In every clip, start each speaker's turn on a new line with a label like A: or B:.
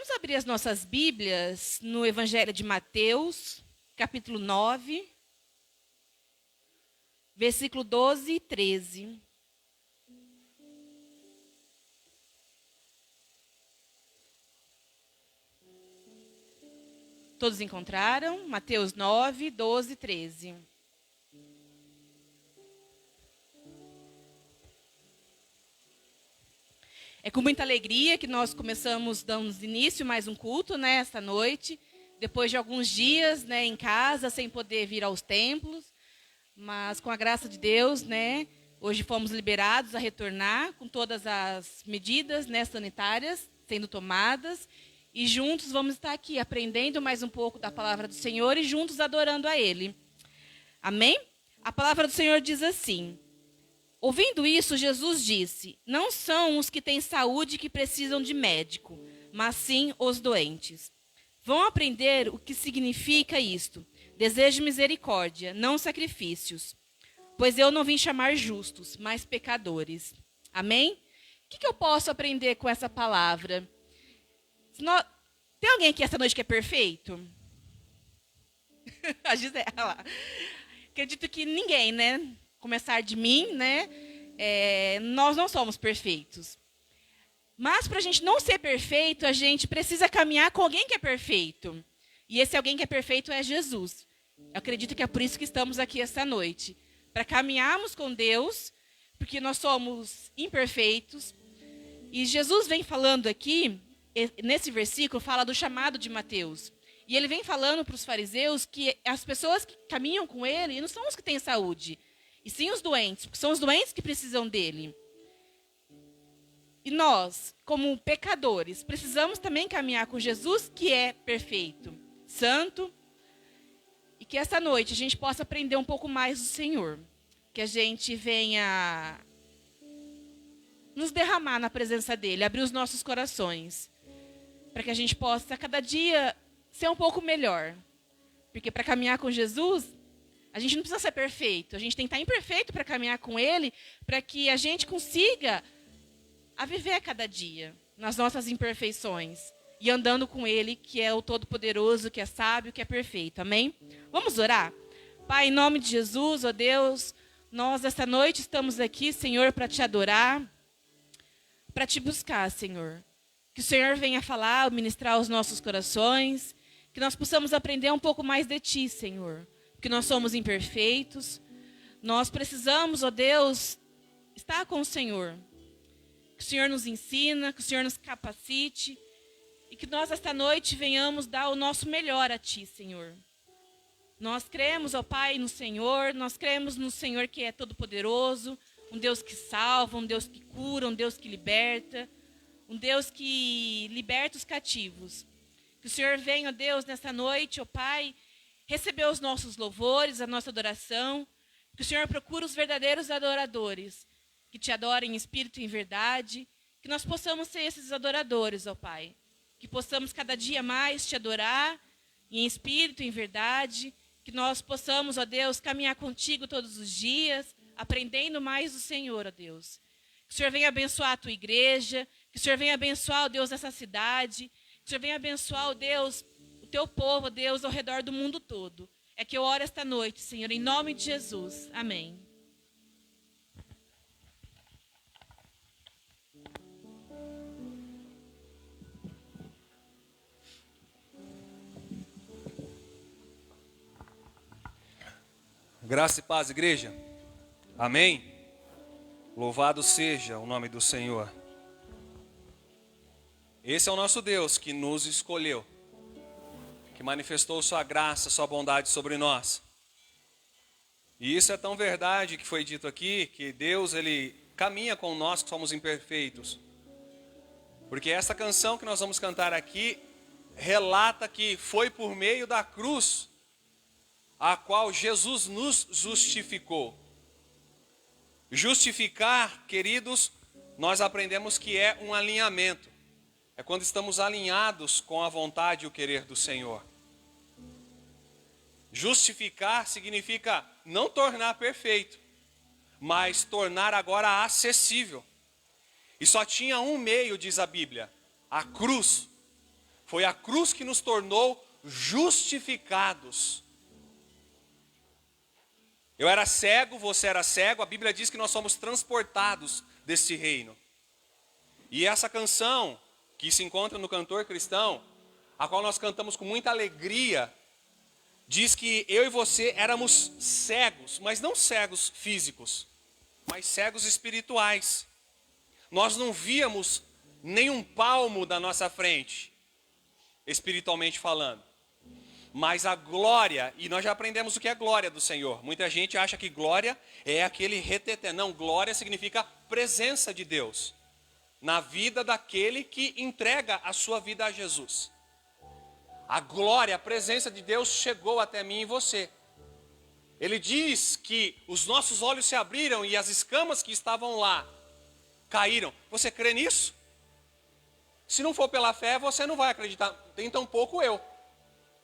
A: Vamos abrir as nossas Bíblias no Evangelho de Mateus, capítulo 9, versículo 12 e 13. Todos encontraram? Mateus 9, 12 e 13. É com muita alegria que nós damos início a mais um culto, né, esta noite. Depois de alguns dias, né, em casa, sem poder vir aos templos. Mas com a graça de Deus, né, hoje fomos liberados a retornar com todas as medidas, né, sanitárias sendo tomadas. E juntos vamos estar aqui aprendendo mais um pouco da palavra do Senhor e juntos adorando a Ele. Amém? A palavra do Senhor diz assim: ouvindo isso, Jesus disse: não são os que têm saúde que precisam de médico, mas sim os doentes. Vão aprender o que significa isto. Desejo misericórdia, não sacrifícios. Pois eu não vim chamar justos, mas pecadores. Amém? O que eu posso aprender com essa palavra? Tem alguém aqui essa noite que é perfeito? A Gisela lá. Acredito que ninguém, né? Começar de mim, né? Nós não somos perfeitos. Mas para a gente não ser perfeito, a gente precisa caminhar com alguém que é perfeito. E esse alguém que é perfeito é Jesus. Eu acredito que é por isso que estamos aqui esta noite. Para caminharmos com Deus, porque nós somos imperfeitos. E Jesus vem falando aqui, nesse versículo, fala do chamado de Mateus. E ele vem falando para os fariseus que as pessoas que caminham com ele não são os que têm saúde, e sim os doentes, porque são os doentes que precisam dele. E nós, como pecadores, precisamos também caminhar com Jesus, que é perfeito, santo, e que essa noite a gente possa aprender um pouco mais do Senhor. Que a gente venha nos derramar na presença dEle, abrir os nossos corações, para que a gente possa, cada dia, ser um pouco melhor. Porque para caminhar com Jesus, a gente não precisa ser perfeito. A gente tem que estar imperfeito para caminhar com Ele, para que a gente consiga a viver a cada dia, nas nossas imperfeições. E andando com Ele, que é o Todo-Poderoso, que é sábio, que é perfeito. Amém? Vamos orar? Pai, em nome de Jesus, ó Deus, nós esta noite estamos aqui, Senhor, para te adorar, para te buscar, Senhor. Que o Senhor venha falar, ministrar os nossos corações, que nós possamos aprender um pouco mais de Ti, Senhor. Porque nós somos imperfeitos, nós precisamos, ó Deus, estar com o Senhor. Que o Senhor nos ensina, que o Senhor nos capacite, e que nós esta noite venhamos dar o nosso melhor a Ti, Senhor. Nós cremos, ó Pai, no Senhor, nós cremos no Senhor que é todo-poderoso, um Deus que salva, um Deus que cura, um Deus que liberta, um Deus que liberta os cativos. Que o Senhor venha, ó Deus, nesta noite, ó Pai, receber os nossos louvores, a nossa adoração. Que o Senhor procure os verdadeiros adoradores, que te adorem em espírito e em verdade. Que nós possamos ser esses adoradores, ó Pai. Que possamos cada dia mais te adorar em espírito e em verdade. Que nós possamos, ó Deus, caminhar contigo todos os dias, aprendendo mais do Senhor, ó Deus. Que o Senhor venha abençoar a tua igreja. Que o Senhor venha abençoar, ó Deus, essa cidade. Que o Senhor venha abençoar, ó Deus, o teu povo, ó Deus, ao redor do mundo todo. É que eu oro esta noite, Senhor, em nome de Jesus. Amém.
B: Graça e paz, igreja. Amém? Louvado seja o nome do Senhor. Esse é o nosso Deus que nos escolheu, que manifestou sua graça, sua bondade sobre nós. E isso é tão verdade que foi dito aqui, que Deus, Ele caminha com nós que somos imperfeitos. Porque essa canção que nós vamos cantar aqui relata que foi por meio da cruz a qual Jesus nos justificou. Justificar, queridos, nós aprendemos que é um alinhamento. É quando estamos alinhados com a vontade e o querer do Senhor. Justificar significa não tornar perfeito, mas tornar agora acessível. E só tinha um meio, diz a Bíblia, a cruz. Foi a cruz que nos tornou justificados. Eu era cego, você era cego, a Bíblia diz que nós somos transportados desse reino. E essa canção, que se encontra no Cantor Cristão, a qual nós cantamos com muita alegria, diz que eu e você éramos cegos, mas não cegos físicos, mas cegos espirituais. Nós não víamos nenhum palmo da nossa frente, espiritualmente falando. Mas a glória, e nós já aprendemos o que é glória do Senhor. Muita gente acha que glória é aquele reteté. Não, glória significa presença de Deus na vida daquele que entrega a sua vida a Jesus. A glória, a presença de Deus chegou até mim e você. Ele diz que os nossos olhos se abriram e as escamas que estavam lá caíram. Você crê nisso? Se não for pela fé, você não vai acreditar. Tem tão pouco eu.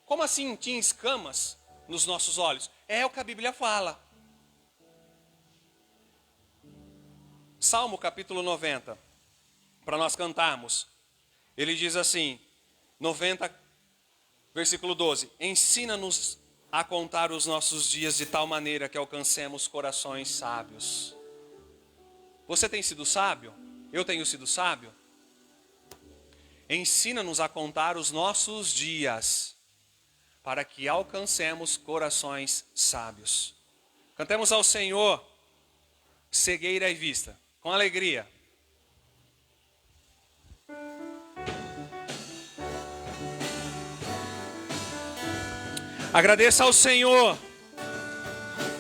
B: Como assim tinha escamas nos nossos olhos? É o que a Bíblia fala. Salmo capítulo 90, para nós cantarmos. Ele diz assim, 90, versículo 12. Ensina-nos a contar os nossos dias de tal maneira que alcancemos corações sábios. Você tem sido sábio? Eu tenho sido sábio? Ensina-nos a contar os nossos dias, para que alcancemos corações sábios. Cantemos ao Senhor, cegueira e vista, com alegria. Agradeça ao Senhor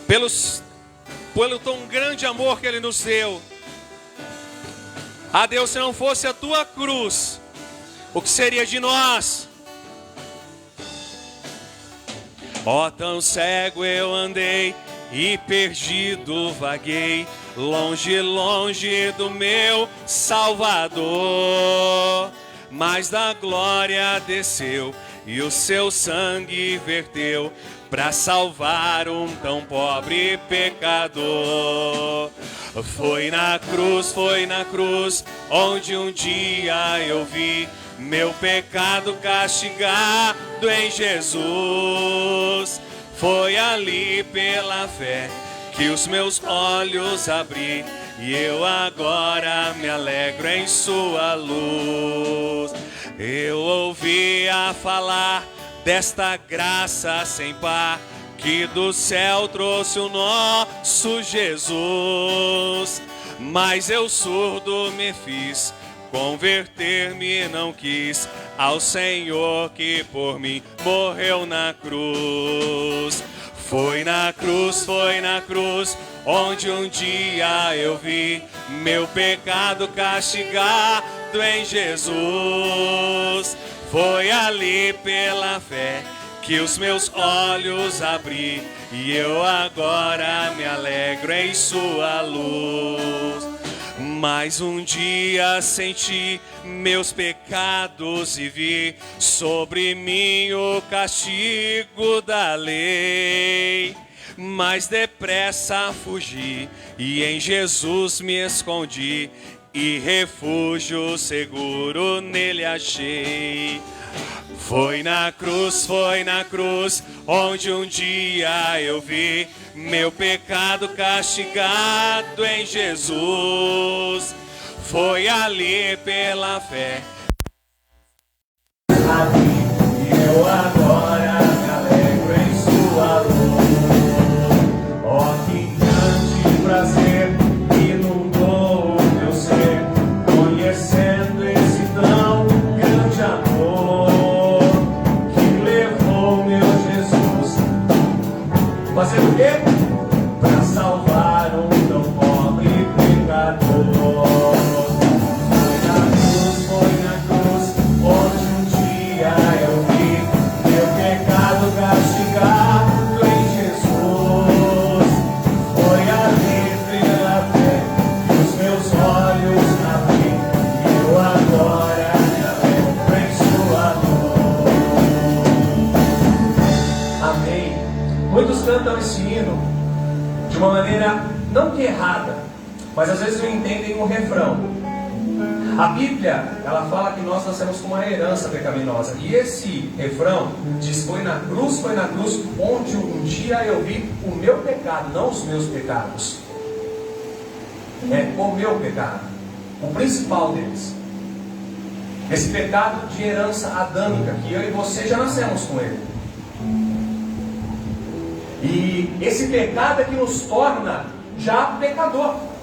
B: pelo tão grande amor que Ele nos deu. Ah, Deus, se não fosse a tua cruz, o que seria de nós? Ó, tão cego eu andei e perdido vaguei, longe, longe do meu Salvador. Mas da glória desceu e o seu sangue verteu para salvar um tão pobre pecador. Foi na cruz, onde um dia eu vi meu pecado castigado em Jesus. Foi ali pela fé que os meus olhos abri, e eu agora me alegro em sua luz. Eu ouvia falar desta graça sem par, que do céu trouxe o nosso Jesus. Mas eu surdo me fiz, converter-me não quis ao Senhor que por mim morreu na cruz. Foi na cruz, onde um dia eu vi meu pecado castigado em Jesus. Foi ali pela fé que os meus olhos abri, e eu agora me alegro em sua luz. Mas um dia senti meus pecados e vi sobre mim o castigo da lei. Mas depressa fugi e em Jesus me escondi, e refúgio seguro nele achei. Foi na cruz, onde um dia eu vi meu pecado castigado em Jesus. Foi ali pela fé, e eu agora me alegro em sua luz. Ó, que grande prazer inundou o meu ser, conhecendo esse tão grande amor, que levou meu Jesus. Fazendo o quê? Pra salvar um tão pobre pecador. Foi na cruz, onde um dia eu vi meu pecado castigado em Jesus. Foi ali pela fé que os meus olhos abri, e eu agora me alegro em sua luz. Amém. Muitos cantam esse hino de uma maneira não que errada, mas às vezes não entendem o refrão. A Bíblia, ela fala que nós nascemos com uma herança pecaminosa. E esse refrão diz: foi na cruz, onde um dia eu vi o meu pecado, não os meus pecados. É o meu pecado, o principal deles. Esse pecado de herança adâmica, que eu e você já nascemos com ele. E esse pecado é que nos torna já pecador.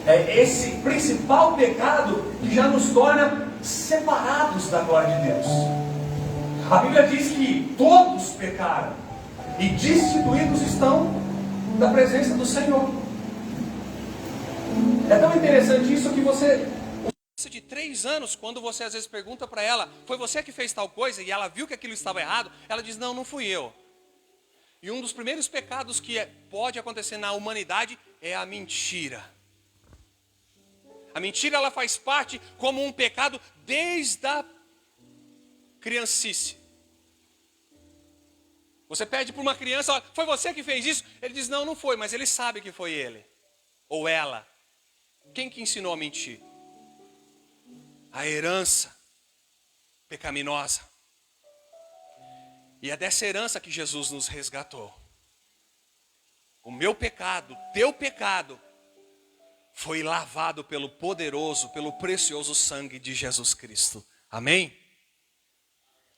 B: É esse principal pecado que já nos torna separados da glória de Deus. A Bíblia diz que todos pecaram e destituídos estão da presença do Senhor. É tão interessante isso que você... de 3 anos, quando você às vezes pergunta para ela: foi você que fez tal coisa? E ela viu que aquilo estava errado, ela diz: não, não fui eu. E um dos primeiros pecados que pode acontecer na humanidade é a mentira. A mentira, ela faz parte como um pecado desde a criancice. Você pede para uma criança: foi você que fez isso? Ele diz: não, não foi, mas ele sabe que foi ele. Ou ela. Quem que ensinou a mentir? A herança pecaminosa. E é dessa herança que Jesus nos resgatou. O meu pecado, teu pecado, foi lavado pelo poderoso, pelo precioso sangue de Jesus Cristo. Amém?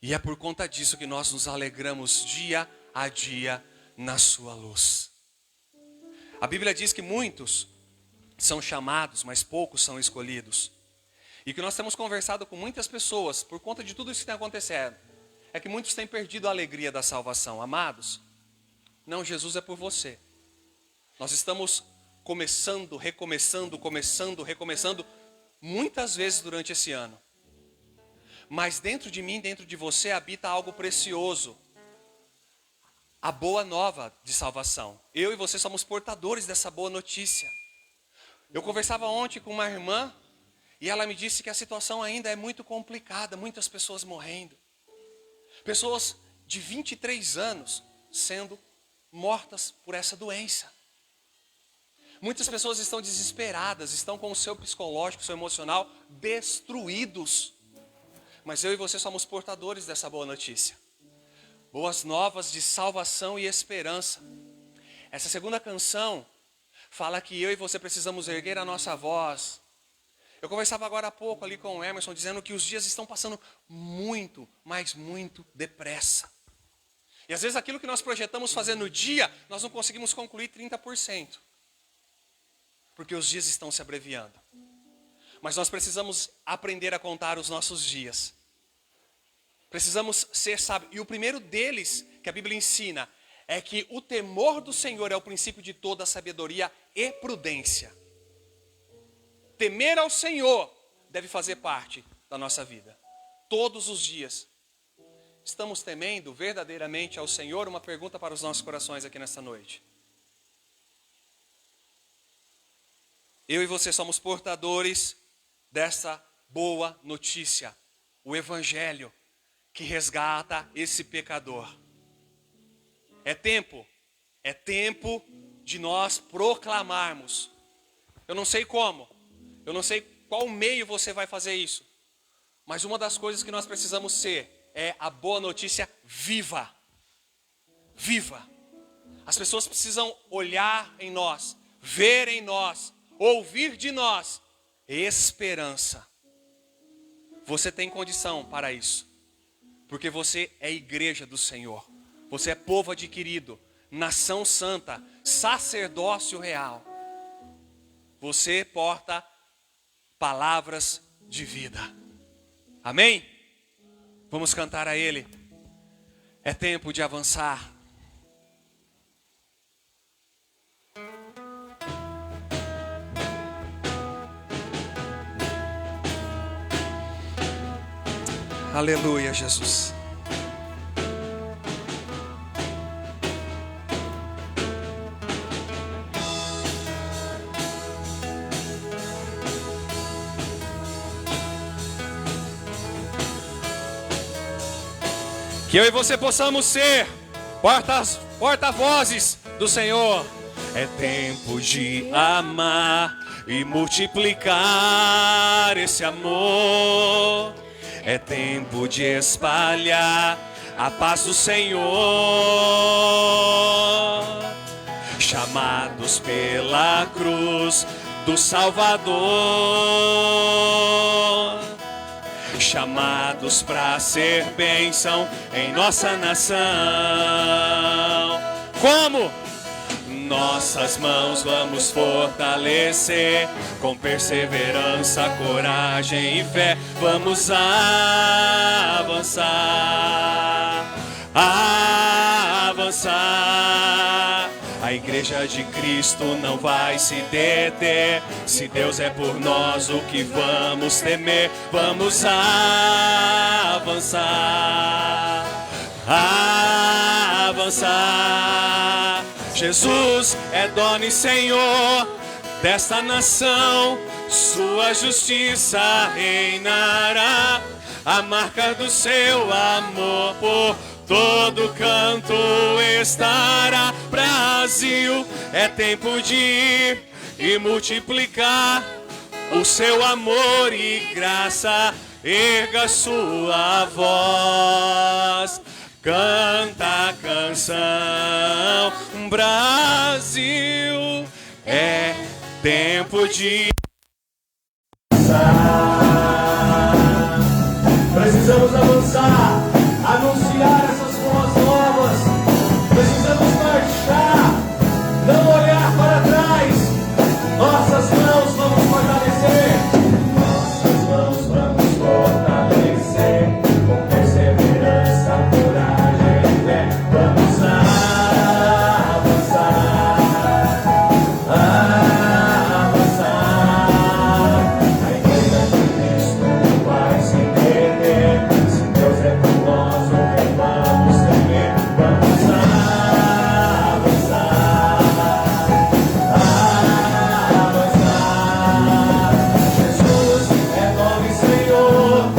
B: E é por conta disso que nós nos alegramos dia a dia na sua luz. A Bíblia diz que muitos são chamados, mas poucos são escolhidos. E que nós temos conversado com muitas pessoas, por conta de tudo isso que tem acontecendo, é que muitos têm perdido a alegria da salvação. Amados, não, Jesus é por você. Nós estamos começando, recomeçando, muitas vezes durante esse ano. Mas dentro de mim, dentro de você, habita algo precioso. A boa nova de salvação. Eu e você somos portadores dessa boa notícia. Eu conversava ontem com uma irmã, e ela me disse que a situação ainda é muito complicada, muitas pessoas morrendo. Pessoas de 23 anos sendo mortas por essa doença. Muitas pessoas estão desesperadas, estão com o seu psicológico, seu emocional destruídos. Mas eu e você somos portadores dessa boa notícia. Boas novas de salvação e esperança. Essa segunda canção fala que eu e você precisamos erguer a nossa voz. Eu conversava agora há pouco ali com o Emerson, dizendo que os dias estão passando muito, mas muito depressa. E às vezes aquilo que nós projetamos fazer no dia, nós não conseguimos concluir 30%. Porque os dias estão se abreviando. Mas nós precisamos aprender a contar os nossos dias. Precisamos ser sábios. E o primeiro deles, que a Bíblia ensina, é que o temor do Senhor é o princípio de toda sabedoria e prudência. Temer ao Senhor deve fazer parte da nossa vida. Todos os dias. Estamos temendo verdadeiramente ao Senhor? Uma pergunta para os nossos corações aqui nesta noite. Eu e você somos portadores dessa boa notícia. O Evangelho que resgata esse pecador. É tempo de nós proclamarmos. Eu não sei como, eu não sei qual meio você vai fazer isso. Mas uma das coisas que nós precisamos ser é a boa notícia viva. Viva. As pessoas precisam olhar em nós, ver em nós, ouvir de nós esperança. Você tem condição para isso. Porque você é igreja do Senhor. Você é povo adquirido, nação santa, sacerdócio real. Você porta palavras de vida. Amém? Vamos cantar a Ele. É tempo de avançar. Aleluia, Jesus. Que eu e você possamos ser porta-vozes do Senhor. É tempo de amar, e multiplicar esse amor. É tempo de espalhar a paz do Senhor. Chamados pela cruz do Salvador, chamados para ser bênção em nossa nação. Como? Nossas mãos vamos fortalecer com perseverança, coragem e fé. Vamos avançar, avançar. A igreja de Cristo não vai se deter. Se Deus é por nós, o que vamos temer? Vamos avançar, avançar. Jesus é dono e Senhor desta nação, sua justiça reinará. A marca do seu amor por todo canto estará. Brasil, é tempo de ir e multiplicar o seu amor e graça. Erga sua voz, canta a canção. Brasil, é tempo de
C: precisamos avançar, anunciar essas boas novas. Precisamos marchar, não olhar para trás. Nossas mãos vamos fortalecer. Nossas mãos vamos fortalecer com perseverança, coragem e fé. Vamos avançar, a igreja de Cristo não vai se perder. Se Deus é por nós, o que vamos temer? Vamos avançar. Jesus é nome Senhor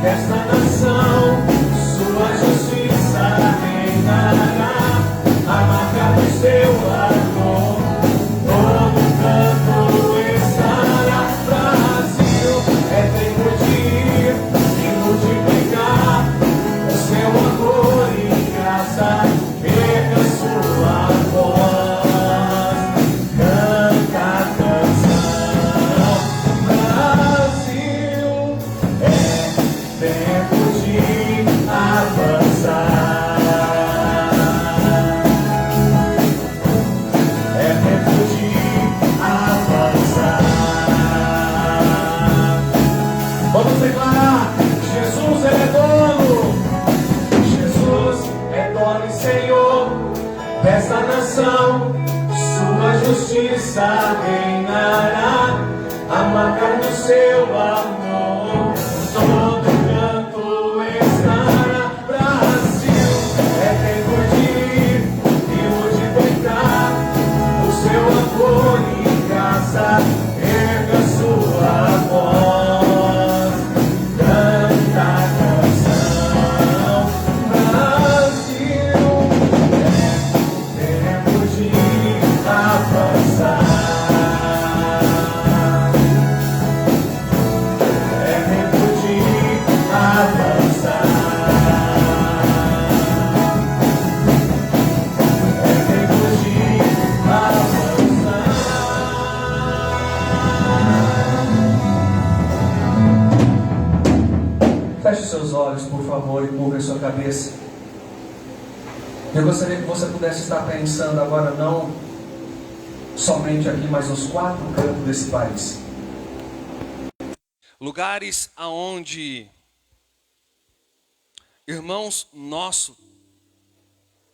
C: desta nação, sua justiça reinará. A marca do seu amor todo canto estará. Brasil, é tempo de ir e multiplicar o seu amor e graça. Erga sua voz, canta a canção. Brasil, é tempo de avançar. É tempo de avançar. Vamos declarar: Jesus ele é dono. Jesus é dono e Senhor desta nação, sua justiça reinará. A marca do seu amor todo canto estará. Brasil, é tempo de ir e multiplicar o seu amor e graça. Erga sua voz, canta a canção. Brasil, é tempo de avançar. É tempo de avançar. É tempo de avançar. Feche seus olhos, por favor, e curva a sua cabeça. Eu gostaria que você pudesse estar pensando agora não somente aqui, mas nos quatro cantos desse país.
B: lugares aonde irmãos nossos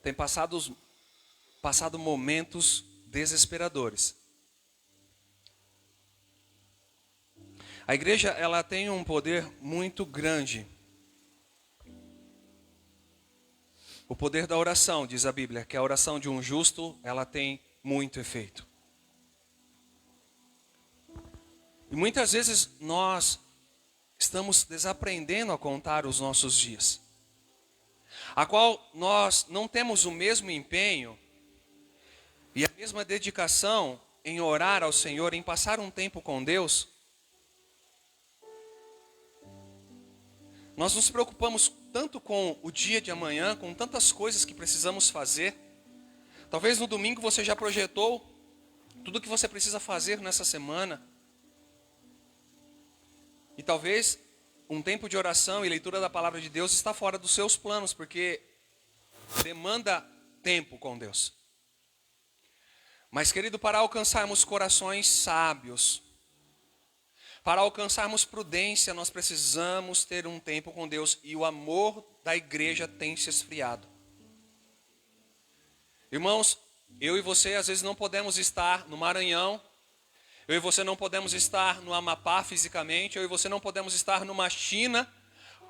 B: têm passado momentos desesperadores. A igreja, ela tem um poder muito grande. O poder da oração, diz a Bíblia, que a oração de um justo, ela tem muito efeito. E muitas vezes nós estamos desaprendendo a contar os nossos dias, a qual nós não temos o mesmo empenho e a mesma dedicação em orar ao Senhor, em passar um tempo com Deus, nós nos preocupamos tanto com o dia de amanhã, com tantas coisas que precisamos fazer. Talvez no domingo você já projetou tudo o que você precisa fazer nessa semana. E talvez um tempo de oração e leitura da palavra de Deus está fora dos seus planos, porque demanda tempo com Deus. Mas, querido, para alcançarmos corações sábios, para alcançarmos prudência, nós precisamos ter um tempo com Deus. E o amor da igreja tem se esfriado. Irmãos, eu e você às vezes não podemos estar no Maranhão. Eu e você não podemos estar no Amapá fisicamente. Eu e você não podemos estar numa China,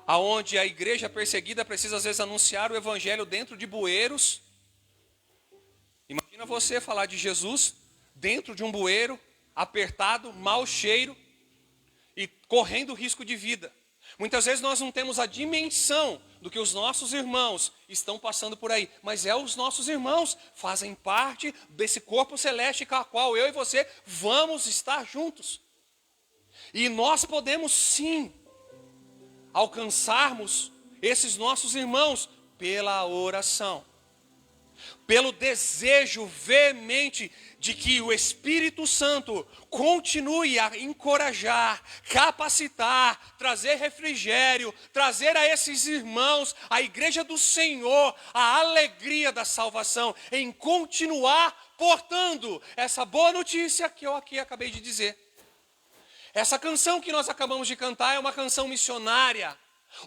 B: onde a igreja perseguida precisa às vezes anunciar o evangelho dentro de bueiros. Imagina você falar de Jesus dentro de um bueiro, apertado, mau cheiro e correndo risco de vida. Muitas vezes nós não temos a dimensão do que os nossos irmãos estão passando por aí, mas os nossos irmãos fazem parte desse corpo celeste com o qual eu e você vamos estar juntos. E nós podemos sim alcançarmos esses nossos irmãos pela oração, pelo desejo veemente de que o Espírito Santo continue a encorajar, capacitar, trazer refrigério, trazer a esses irmãos, a igreja do Senhor, a alegria da salvação, em continuar portando essa boa notícia que eu aqui acabei de dizer. Essa canção que nós acabamos de cantar é uma canção missionária.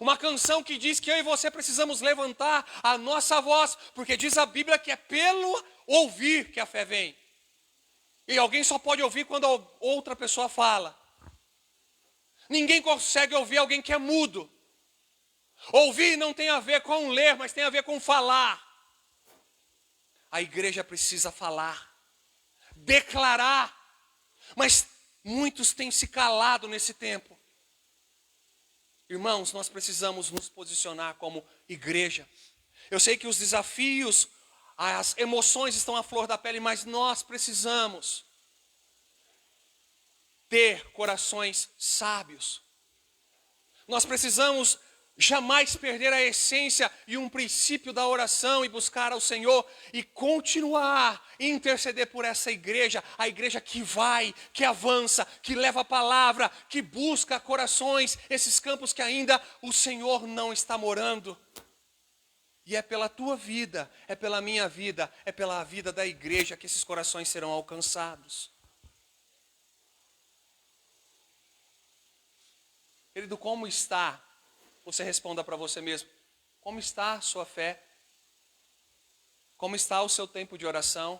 B: Uma canção que diz que eu e você precisamos levantar a nossa voz, porque diz a Bíblia que é pelo ouvir que a fé vem. E alguém só pode ouvir quando outra pessoa fala. Ninguém consegue ouvir alguém que é mudo. Ouvir não tem a ver com ler, mas tem a ver com falar. A igreja precisa falar, declarar, mas muitos têm se calado nesse tempo. Irmãos, nós precisamos nos posicionar como igreja. Eu sei que os desafios, as emoções estão à flor da pele, mas nós precisamos ter corações sábios. Nós precisamos jamais perder a essência e um princípio da oração e buscar ao Senhor e continuar a interceder por essa igreja, a igreja que vai, que avança, que leva a palavra, que busca corações, esses campos que ainda o Senhor não está morando. E é pela tua vida, é pela minha vida, é pela vida da igreja que esses corações serão alcançados. Querido, como está? Você responda para você mesmo. Como está a sua fé? Como está o seu tempo de oração?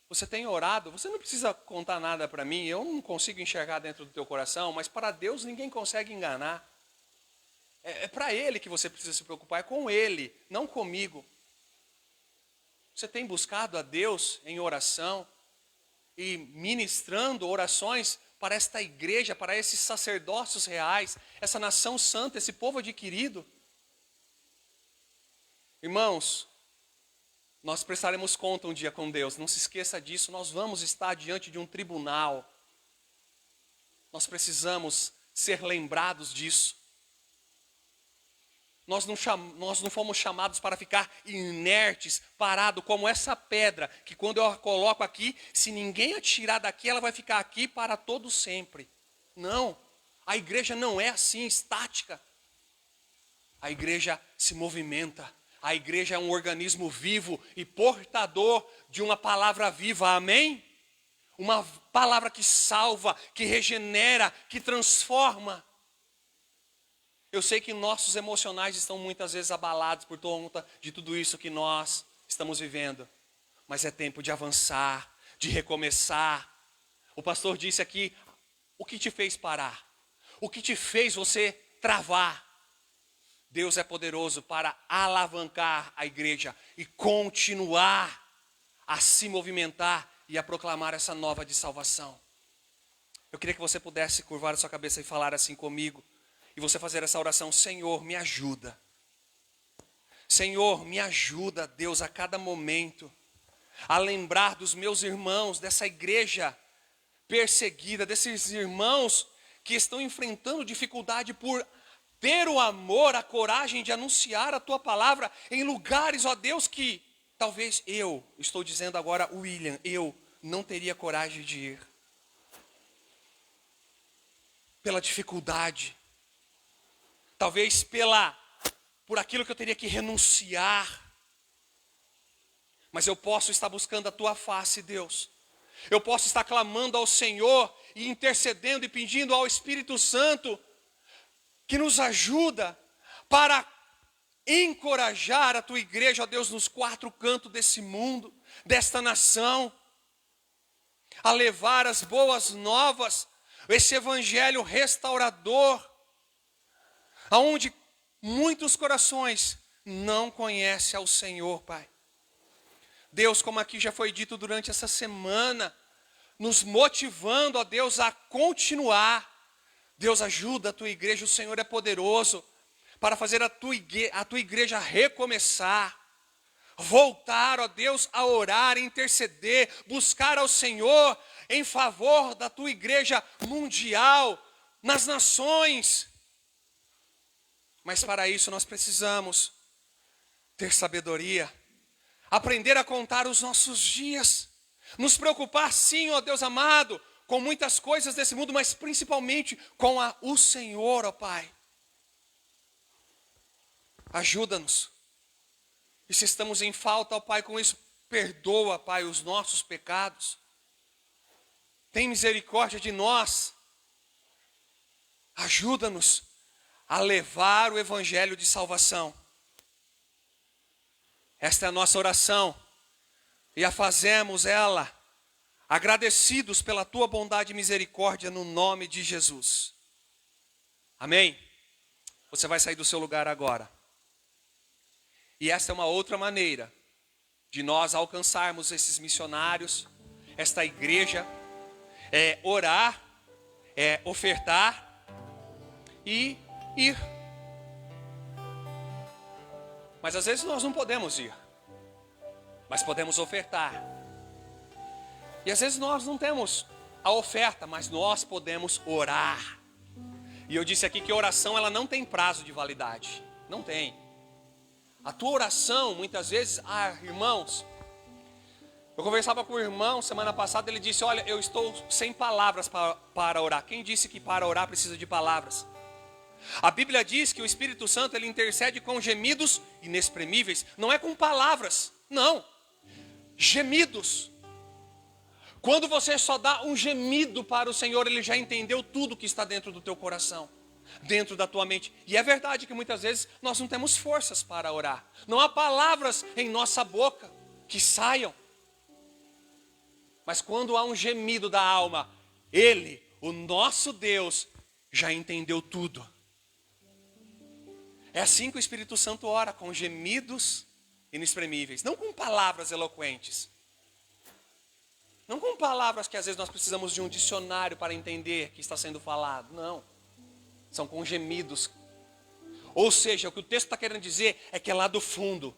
B: Você tem orado? Você não precisa contar nada para mim. Eu não consigo enxergar dentro do teu coração, mas para Deus ninguém consegue enganar. É para Ele que você precisa se preocupar, é com Ele, não comigo. Você tem buscado a Deus em oração e ministrando orações para esta igreja, para esses sacerdócios reais, essa nação santa, esse povo adquirido? Irmãos, nós prestaremos conta um dia com Deus, não se esqueça disso, nós vamos estar diante de um tribunal. Nós precisamos ser lembrados disso. Nós não fomos chamados para ficar inertes, parados, como essa pedra, que quando eu a coloco aqui, se ninguém a tirar daqui, ela vai ficar aqui para todo sempre. Não, a igreja não é assim, estática. A igreja se movimenta, a igreja é um organismo vivo e portador de uma palavra viva, amém? Uma palavra que salva, que regenera, que transforma. Eu sei que nossos emocionais estão muitas vezes abalados por conta de tudo isso que nós estamos vivendo. Mas é tempo de avançar, de recomeçar. O pastor disse aqui, o que te fez parar? O que te fez você travar? Deus é poderoso para alavancar a igreja e continuar a se movimentar e a proclamar essa nova de salvação. Eu queria que você pudesse curvar a sua cabeça e falar assim comigo. E você fazer essa oração: Senhor, me ajuda. Senhor, me ajuda, Deus, a cada momento. a lembrar dos meus irmãos, dessa igreja perseguida, desses irmãos que estão enfrentando dificuldade por ter o amor, a coragem de anunciar a tua palavra em lugares, ó Deus, que talvez eu, estou dizendo agora, William, eu não teria coragem de ir. Pela dificuldade, talvez por aquilo que eu teria que renunciar. Mas eu posso estar buscando a tua face, Deus. Eu posso estar clamando ao Senhor e intercedendo e pedindo ao Espírito Santo que nos ajuda para encorajar a tua igreja, ó Deus, nos quatro cantos desse mundo, desta nação, a levar as boas novas, esse evangelho restaurador, aonde muitos corações não conhecem ao Senhor, Pai. Deus, como aqui já foi dito durante essa semana, nos motivando, ó Deus, a continuar. Deus, ajuda a tua igreja, o Senhor é poderoso para fazer a tua igreja recomeçar, voltar, ó Deus, a orar, interceder, buscar ao Senhor em favor da tua igreja mundial, nas nações. Mas para isso nós precisamos ter sabedoria, aprender a contar os nossos dias, nos preocupar sim, ó Deus amado, com muitas coisas desse mundo, mas principalmente com o Senhor, ó Pai. Ajuda-nos. E se estamos em falta, ó Pai, com isso, perdoa, Pai, os nossos pecados. Tem misericórdia de nós. Ajuda-nos a levar o evangelho de salvação. Esta é a nossa oração. E a fazemos ela agradecidos pela tua bondade e misericórdia no nome de Jesus. Amém? Você vai sair do seu lugar agora. E esta é uma outra maneira de nós alcançarmos esses missionários, esta igreja, orar, ofertar e ir. Mas às vezes nós não podemos ir, mas podemos ofertar. E às vezes nós não temos a oferta, mas nós podemos orar. E eu disse aqui que oração ela não tem prazo de validade. Não tem. A tua oração, muitas vezes, irmãos, eu conversava com o irmão semana passada, ele disse, olha, eu estou sem palavras para orar. Quem disse que para orar precisa de palavras? A Bíblia diz que o Espírito Santo ele intercede com gemidos inexprimíveis. Não é com palavras, não. Gemidos. Quando você só dá um gemido para o Senhor, Ele já entendeu tudo que está dentro do teu coração, dentro da tua mente. E é verdade que muitas vezes nós não temos forças para orar. Não há palavras em nossa boca que saiam. Mas quando há um gemido da alma, Ele, o nosso Deus, já entendeu tudo. É assim que o Espírito Santo ora, com gemidos inexprimíveis, não com palavras eloquentes. Não com palavras que às vezes nós precisamos de um dicionário para entender que está sendo falado. Não. São com gemidos. Ou seja, o que o texto está querendo dizer é que é lá do fundo.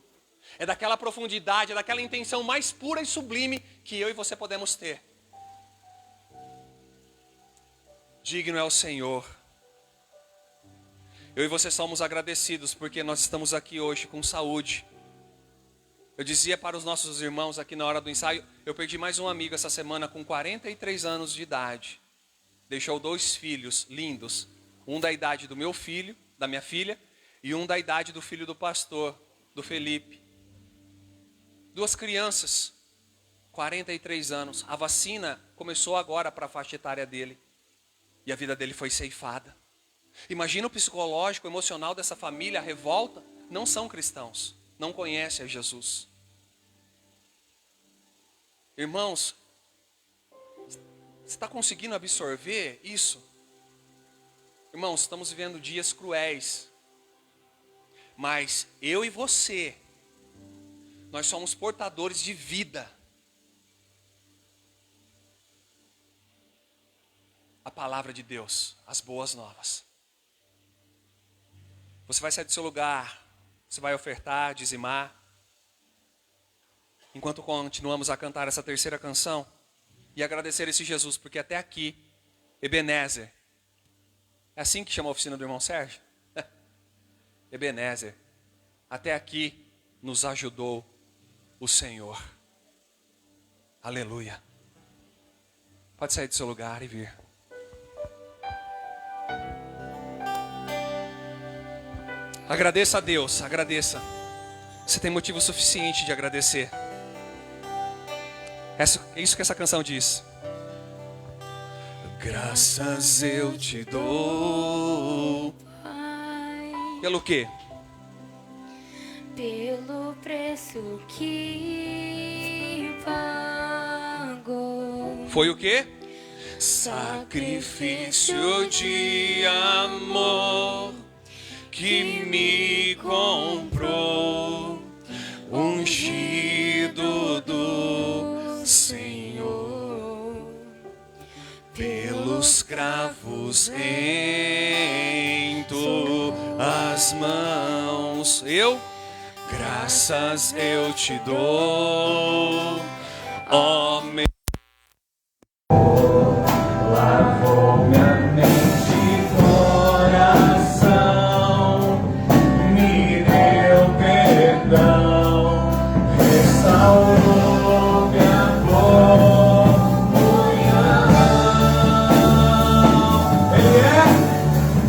B: É daquela profundidade, é daquela intenção mais pura e sublime que eu e você podemos ter. Digno é o Senhor. Eu e você somos agradecidos porque nós estamos aqui hoje com saúde. Eu dizia para os nossos irmãos aqui na hora do ensaio, eu perdi mais um amigo essa semana com 43 anos de idade. Deixou 2 filhos lindos. Um da idade do meu filho, da minha filha, e um da idade do filho do pastor, do Felipe. 2 crianças, 43 anos. A vacina começou agora para a faixa etária dele. E a vida dele foi ceifada. Imagina o psicológico, o emocional dessa família, a revolta. Não são cristãos, não conhecem a Jesus. Irmãos, você está conseguindo absorver isso? Irmãos, estamos vivendo dias cruéis. Mas eu e você, nós somos portadores de vida. A palavra de Deus, as boas novas. Você vai sair do seu lugar, você vai ofertar, dizimar. enquanto continuamos a cantar essa terceira canção, e agradecer esse Jesus, porque até aqui, Ebenezer, é assim que chama a oficina do irmão Sérgio? Ebenezer, até aqui nos ajudou o Senhor. Aleluia. Pode sair do seu lugar e vir. Agradeça a Deus, agradeça. Você tem motivo suficiente de agradecer. É isso que essa canção diz. Graças eu te dou. Pelo quê?
D: Pelo preço que pagou.
B: Foi o quê? Sacrifício de amor que me comprou, ungido do Senhor, pelos cravos em tuas mãos. Graças eu te dou, ó meu.
C: Lavou minha mente e coração, me deu perdão, restaurou minha comunhão. Ele é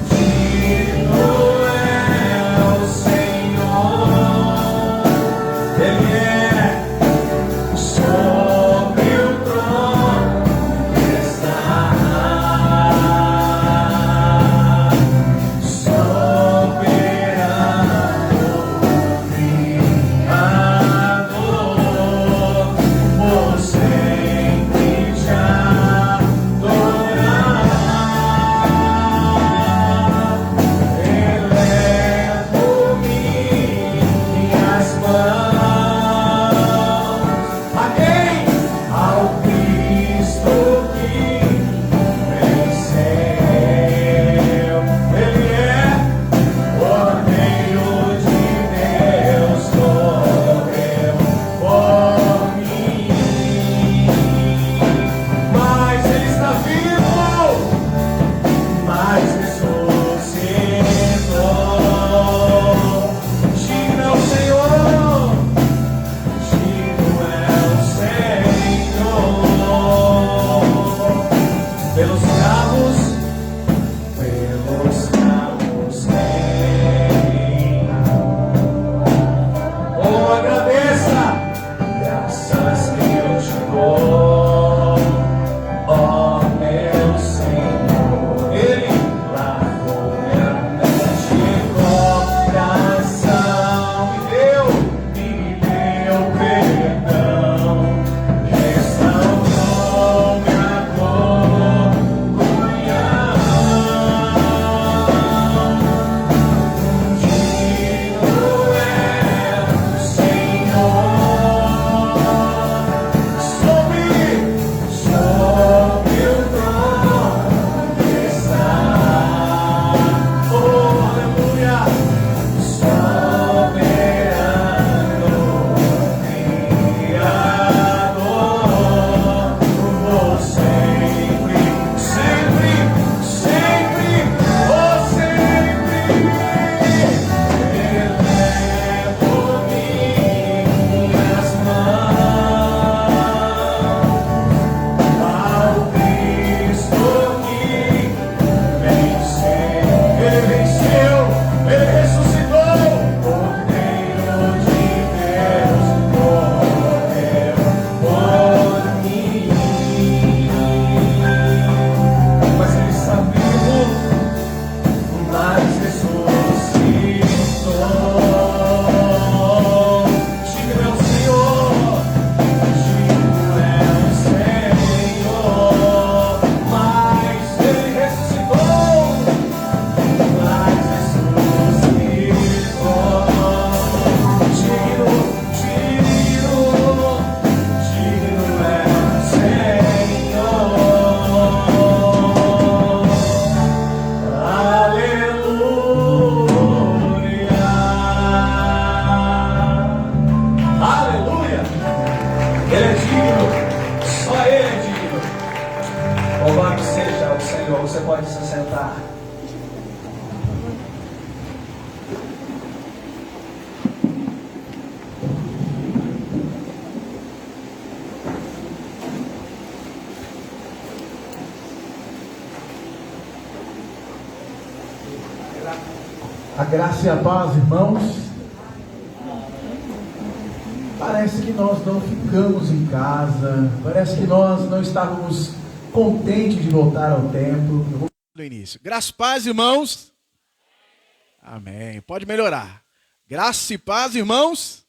C: digno, é o Senhor. Ele é sobre o
E: A graça e a paz, irmãos. Parece que nós não ficamos em casa, parece que nós não estávamos contentes de voltar ao templo. Eu vou
F: do início. Graça e paz, irmãos. Amém. Pode melhorar. Graça e paz, irmãos.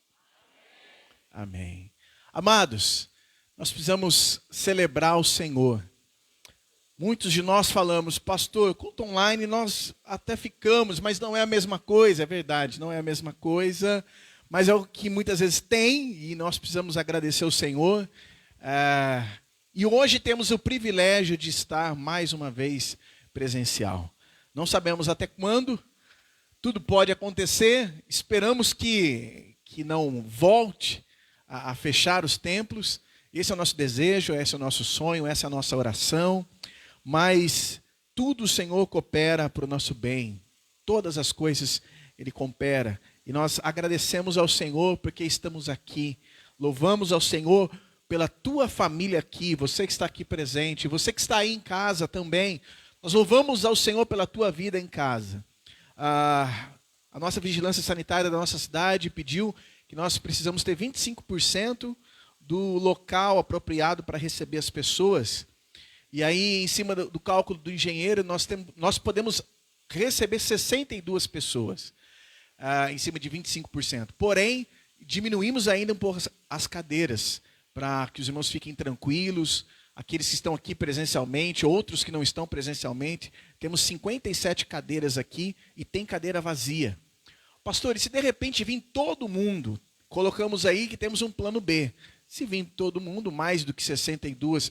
F: Amém. Amados, nós precisamos celebrar o Senhor. Muitos de nós falamos, pastor, culto online nós até ficamos, mas não é a mesma coisa. É verdade, não é a mesma coisa, mas é o que muitas vezes tem e nós precisamos agradecer ao Senhor. E hoje temos o privilégio de estar mais uma vez presencial. Não sabemos até quando, tudo pode acontecer, esperamos que não volte a fechar os templos. Esse é o nosso desejo, esse é o nosso sonho, essa é a nossa oração. Mas tudo o Senhor coopera para o nosso bem. Todas as coisas Ele coopera. E nós agradecemos ao Senhor porque estamos aqui. Louvamos ao Senhor pela tua família aqui, você que está aqui presente, você que está aí em casa também. Nós louvamos ao Senhor pela tua vida em casa. A nossa vigilância sanitária da nossa cidade pediu que nós precisamos ter 25% do local apropriado para receber as pessoas. E aí, em cima do cálculo do engenheiro, nós podemos receber 62 pessoas, em cima de 25%. Porém, diminuímos ainda um pouco as cadeiras, para que os irmãos fiquem tranquilos, aqueles que estão aqui presencialmente, outros que não estão presencialmente. Temos 57 cadeiras aqui e tem cadeira vazia. Pastor, e se de repente vir todo mundo, colocamos aí que temos um plano B. Se vir todo mundo, mais do que 62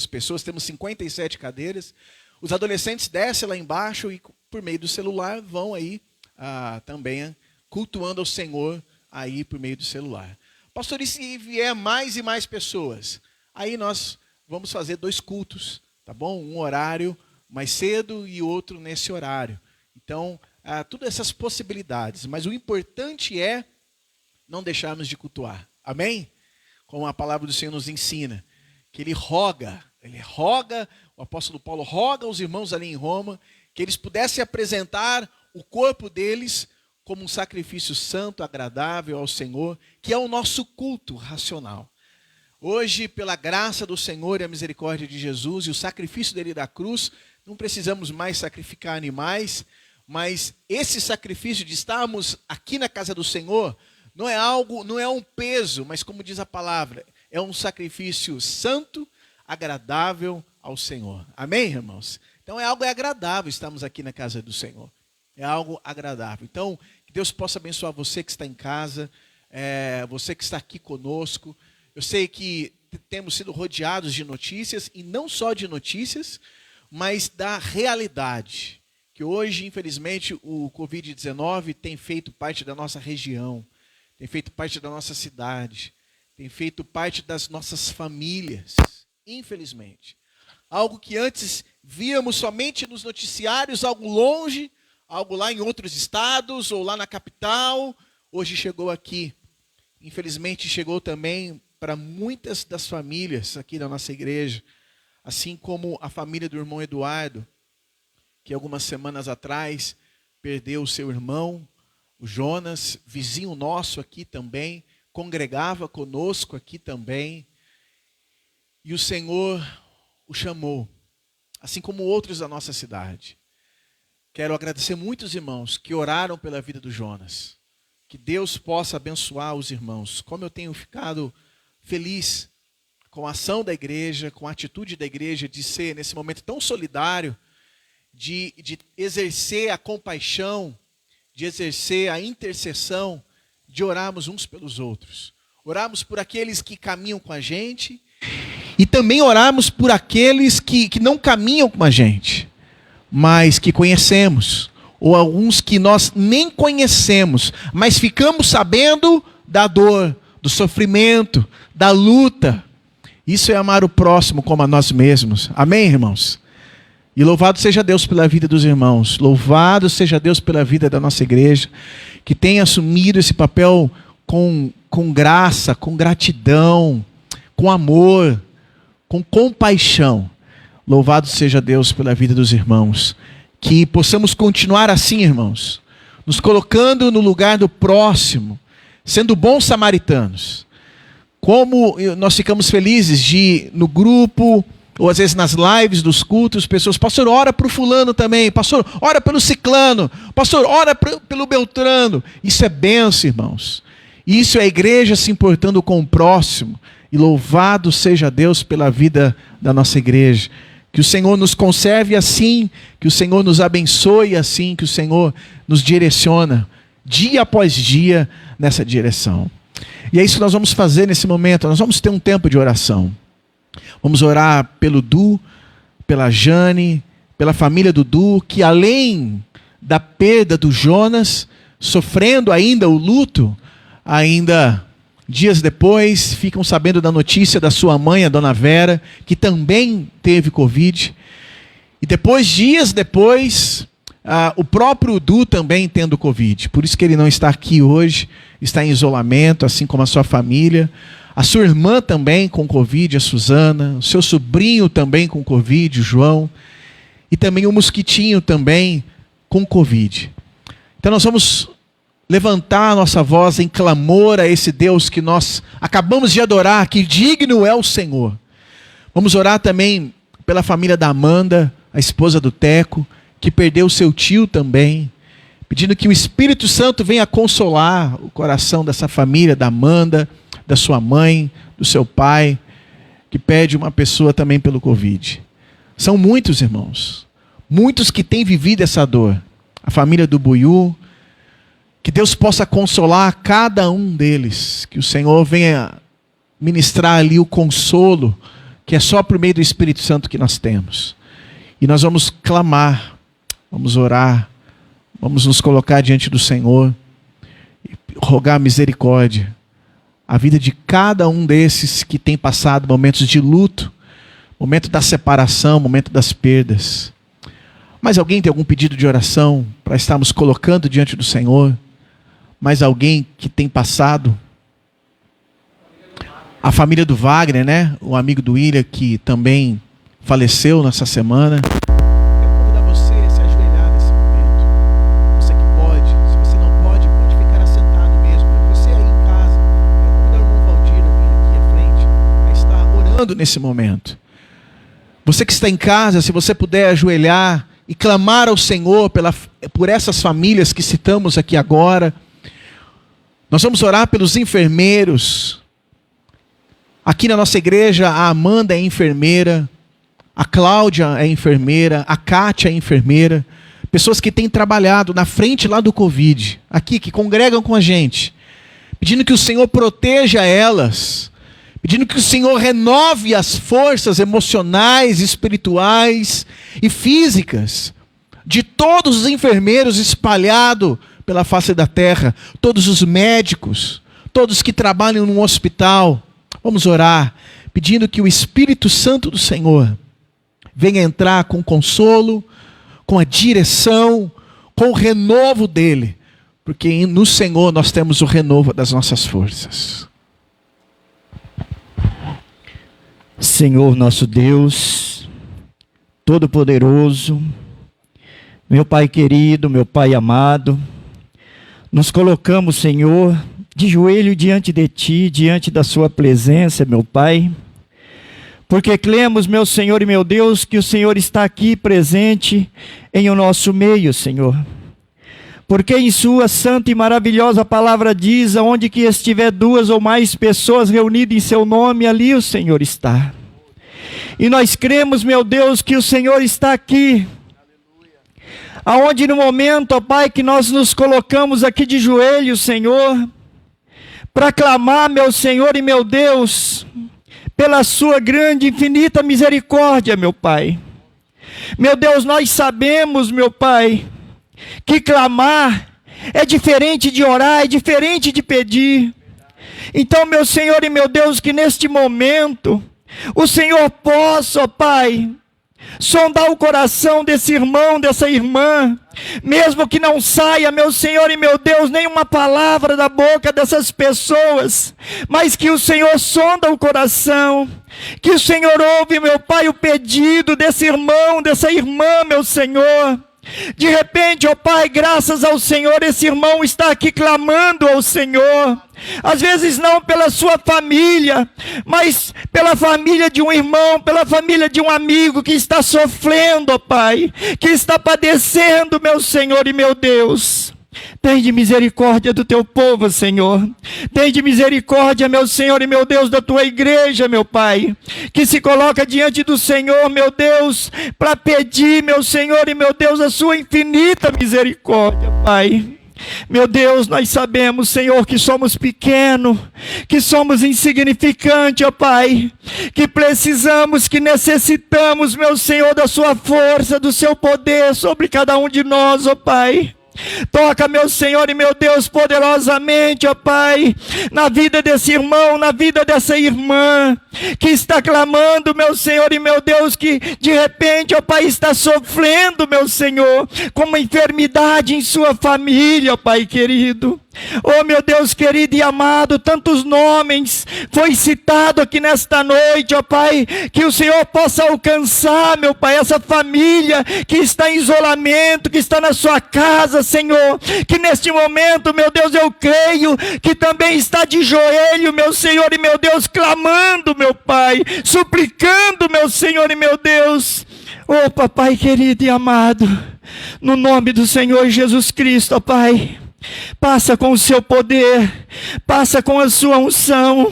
F: pessoas, temos 57 cadeiras. Os adolescentes descem lá embaixo e por meio do celular vão aí também cultuando ao Senhor aí por meio do celular. Pastor, e se vier mais e mais pessoas? Aí nós vamos fazer 2 cultos, tá bom? Um horário mais cedo e outro nesse horário. Então, todas essas possibilidades. Mas o importante é não deixarmos de cultuar. Amém? Como a palavra do Senhor nos ensina. Que ele roga, o apóstolo Paulo roga aos irmãos ali em Roma, que eles pudessem apresentar o corpo deles como um sacrifício santo, agradável ao Senhor, que é o nosso culto racional. Hoje, pela graça do Senhor e a misericórdia de Jesus e o sacrifício dele da cruz, não precisamos mais sacrificar animais, mas esse sacrifício de estarmos aqui na casa do Senhor não é um peso, mas como diz a palavra, é um sacrifício santo, agradável ao Senhor. Amém, irmãos? Então é algo agradável estarmos aqui na casa do Senhor. É algo agradável. Então, que Deus possa abençoar você que está em casa, você que está aqui conosco. Eu sei que temos sido rodeados de notícias, e não só de notícias, mas da realidade. Que hoje, infelizmente, o Covid-19 tem feito parte da nossa região, tem feito parte da nossa cidade, tem feito parte das nossas famílias, infelizmente. Algo que antes víamos somente nos noticiários, algo longe, algo lá em outros estados ou lá na capital, hoje chegou aqui. Infelizmente chegou também para muitas das famílias aqui da nossa igreja, assim como a família do irmão Eduardo, que algumas semanas atrás perdeu o seu irmão, o Jonas, vizinho nosso aqui também, congregava conosco aqui também, e o Senhor o chamou, assim como outros da nossa cidade. Quero agradecer muitos irmãos que oraram pela vida do Jonas. Que Deus possa abençoar os irmãos. Como eu tenho ficado feliz com a ação da igreja, com a atitude da igreja de ser, nesse momento tão solidário, de exercer a compaixão, de exercer a intercessão, de orarmos uns pelos outros. Orarmos por aqueles que caminham com a gente e também orarmos por aqueles que não caminham com a gente, mas que conhecemos, ou alguns que nós nem conhecemos, mas ficamos sabendo da dor, do sofrimento, da luta. Isso é amar o próximo como a nós mesmos. Amém, irmãos? E louvado seja Deus pela vida dos irmãos. Louvado seja Deus pela vida da nossa igreja, que tem assumido esse papel com graça, com gratidão, com amor, com compaixão. Louvado seja Deus pela vida dos irmãos. Que possamos continuar assim, irmãos. nos colocando no lugar do próximo, sendo bons samaritanos. Como nós ficamos felizes de, no grupo, ou às vezes nas lives dos cultos, pessoas, pastor, ora para o fulano também, pastor, ora pelo ciclano, pastor, ora pelo beltrano. Isso é bênção, irmãos. Isso é a igreja se importando com o próximo. E louvado seja Deus pela vida da nossa igreja. Que o Senhor nos conserve assim, que o Senhor nos abençoe assim, que o Senhor nos direciona dia após dia nessa direção. E é isso que nós vamos fazer nesse momento. Nós vamos ter um tempo de oração. Vamos orar pelo Du, pela Jane, pela família do Du, que além da perda do Jonas, sofrendo ainda o luto, ainda dias depois ficam sabendo da notícia da sua mãe, a dona Vera, que também teve Covid. E depois, dias depois, o próprio Du também tendo Covid. Por isso que ele não está aqui hoje, está em isolamento, assim como a sua família. A sua irmã também com Covid, a Suzana. O seu sobrinho também com Covid, o João. E também o Mosquitinho também com Covid. Então nós vamos levantar a nossa voz em clamor a esse Deus que nós acabamos de adorar, que digno é o Senhor. Vamos orar também pela família da Amanda, a esposa do Teco, que perdeu seu tio também, pedindo que o Espírito Santo venha consolar o coração dessa família, da Amanda, da sua mãe, do seu pai, que perde uma pessoa também pelo Covid. São muitos, irmãos, muitos que têm vivido essa dor. A família do Buiú, que Deus possa consolar cada um deles, que o Senhor venha ministrar ali o consolo, que é só por meio do Espírito Santo que nós temos. E nós vamos clamar, vamos orar, vamos nos colocar diante do Senhor, e rogar misericórdia. A vida de cada um desses que tem passado momentos de luto, momento da separação, momento das perdas. Mas alguém tem algum pedido de oração para estarmos colocando diante do Senhor? Mais alguém que tem passado? A família do Wagner, né? O amigo do William, que também faleceu nessa semana. Eu convido você a se ajoelhar nesse momento. Você que pode. Se você não pode, pode ficar assentado mesmo. Você aí em casa, eu convido o irmão Valdir a vir aqui à frente, a estar orando nesse momento. Você que está em casa, se você puder ajoelhar e clamar ao Senhor por essas famílias que citamos aqui agora. Nós vamos orar pelos enfermeiros. Aqui na nossa igreja, a Amanda é enfermeira, a Cláudia é enfermeira, a Kátia é enfermeira. Pessoas que têm trabalhado na frente lá do Covid, aqui, que congregam com a gente, pedindo que o Senhor proteja elas, pedindo que o Senhor renove as forças emocionais, espirituais e físicas de todos os enfermeiros espalhados pela face da terra, todos os médicos, todos que trabalham num hospital. Vamos orar, pedindo que o Espírito Santo do Senhor venha entrar com consolo, com a direção, com o renovo dele, porque no Senhor nós temos o renovo das nossas forças.
G: Senhor nosso Deus, Todo-Poderoso, meu Pai querido, meu Pai amado, nos colocamos, Senhor, de joelho diante de Ti, diante da Sua presença, meu Pai, porque cremos, meu Senhor e meu Deus, que o Senhor está aqui presente em o nosso meio, Senhor. Porque em Sua santa e maravilhosa palavra diz, aonde que estiver duas ou mais pessoas reunidas em Seu nome, ali o Senhor está. E nós cremos, meu Deus, que o Senhor está aqui. Aonde no momento, ó Pai, que nós nos colocamos aqui de joelhos, Senhor, para clamar, meu Senhor e meu Deus, pela Sua grande e infinita misericórdia, meu Pai. Meu Deus, nós sabemos, meu Pai, que clamar é diferente de orar, é diferente de pedir. Então, meu Senhor e meu Deus, que neste momento o Senhor possa, ó Pai, sondar o coração desse irmão, dessa irmã, mesmo que não saia, meu Senhor e meu Deus, nenhuma palavra da boca dessas pessoas, mas que o Senhor sonda o coração, que o Senhor ouve, meu Pai, o pedido desse irmão, dessa irmã, meu Senhor, De repente, ó Pai, graças ao Senhor, esse irmão está aqui clamando ao Senhor. Às vezes não pela sua família, mas pela família de um irmão, pela família de um amigo que está sofrendo, ó Pai, que está padecendo, meu Senhor e meu Deus. Tende misericórdia do teu povo, Senhor. Tende misericórdia, meu Senhor e meu Deus, da tua igreja, meu Pai, que se coloca diante do Senhor, meu Deus, para pedir, meu Senhor e meu Deus, a sua infinita misericórdia, Pai. Meu Deus, nós sabemos, Senhor, que somos pequenos, que somos insignificantes, ó Pai, que precisamos, que necessitamos, meu Senhor, da sua força, do seu poder sobre cada um de nós, ó Pai. Toca, meu Senhor e meu Deus, poderosamente, ó Pai, na vida desse irmão, na vida dessa irmã, que está clamando, meu Senhor e meu Deus, que de repente, ó Pai, está sofrendo, meu Senhor, com uma enfermidade em sua família, ó Pai querido. Oh, meu Deus querido e amado, tantos nomes foi citado aqui nesta noite, ó Pai, que o Senhor possa alcançar, meu Pai, essa família que está em isolamento, que está na sua casa, Senhor, que neste momento, meu Deus, eu creio que também está de joelho, meu Senhor e meu Deus, clamando, meu Pai, suplicando, meu Senhor e meu Deus. Oh, Papai querido e amado, no nome do Senhor Jesus Cristo, ó Pai, passa com o seu poder, passa com a sua unção,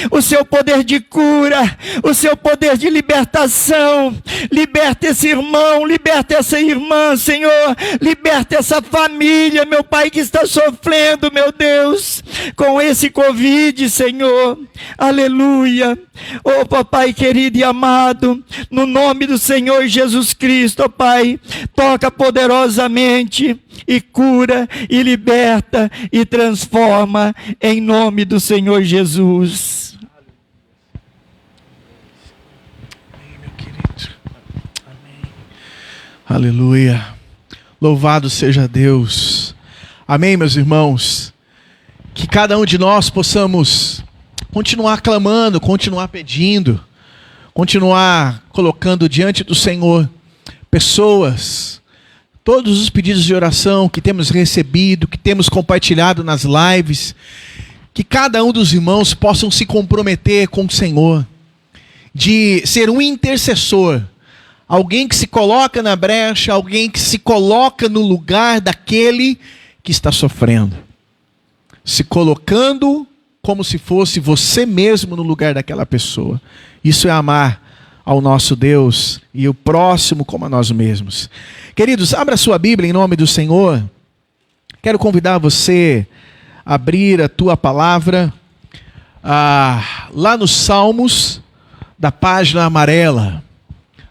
G: o seu poder de cura, o seu poder de libertação. Liberta esse irmão, liberta essa irmã, Senhor, liberta essa família, meu Pai, que está sofrendo, meu Deus, com esse Covid, Senhor. Aleluia. Oh, Papai querido e amado, no nome do Senhor Jesus Cristo, ó Pai, toca poderosamente e cura e liberta e transforma em nome do Senhor Jesus.
F: Amém, meu querido. Amém. Aleluia. Louvado seja Deus. Amém, meus irmãos. Que cada um de nós possamos continuar clamando, continuar pedindo, continuar colocando diante do Senhor pessoas, todos os pedidos de oração que temos recebido, que temos compartilhado nas lives, que cada um dos irmãos possam se comprometer com o Senhor, de ser um intercessor, alguém que se coloca na brecha, alguém que se coloca no lugar daquele que está sofrendo, se colocando como se fosse você mesmo no lugar daquela pessoa. Isso é amar ao nosso Deus e o próximo como a nós mesmos. Queridos, abra sua Bíblia em nome do Senhor. Quero convidar você a abrir a tua palavra lá nos Salmos da página amarela.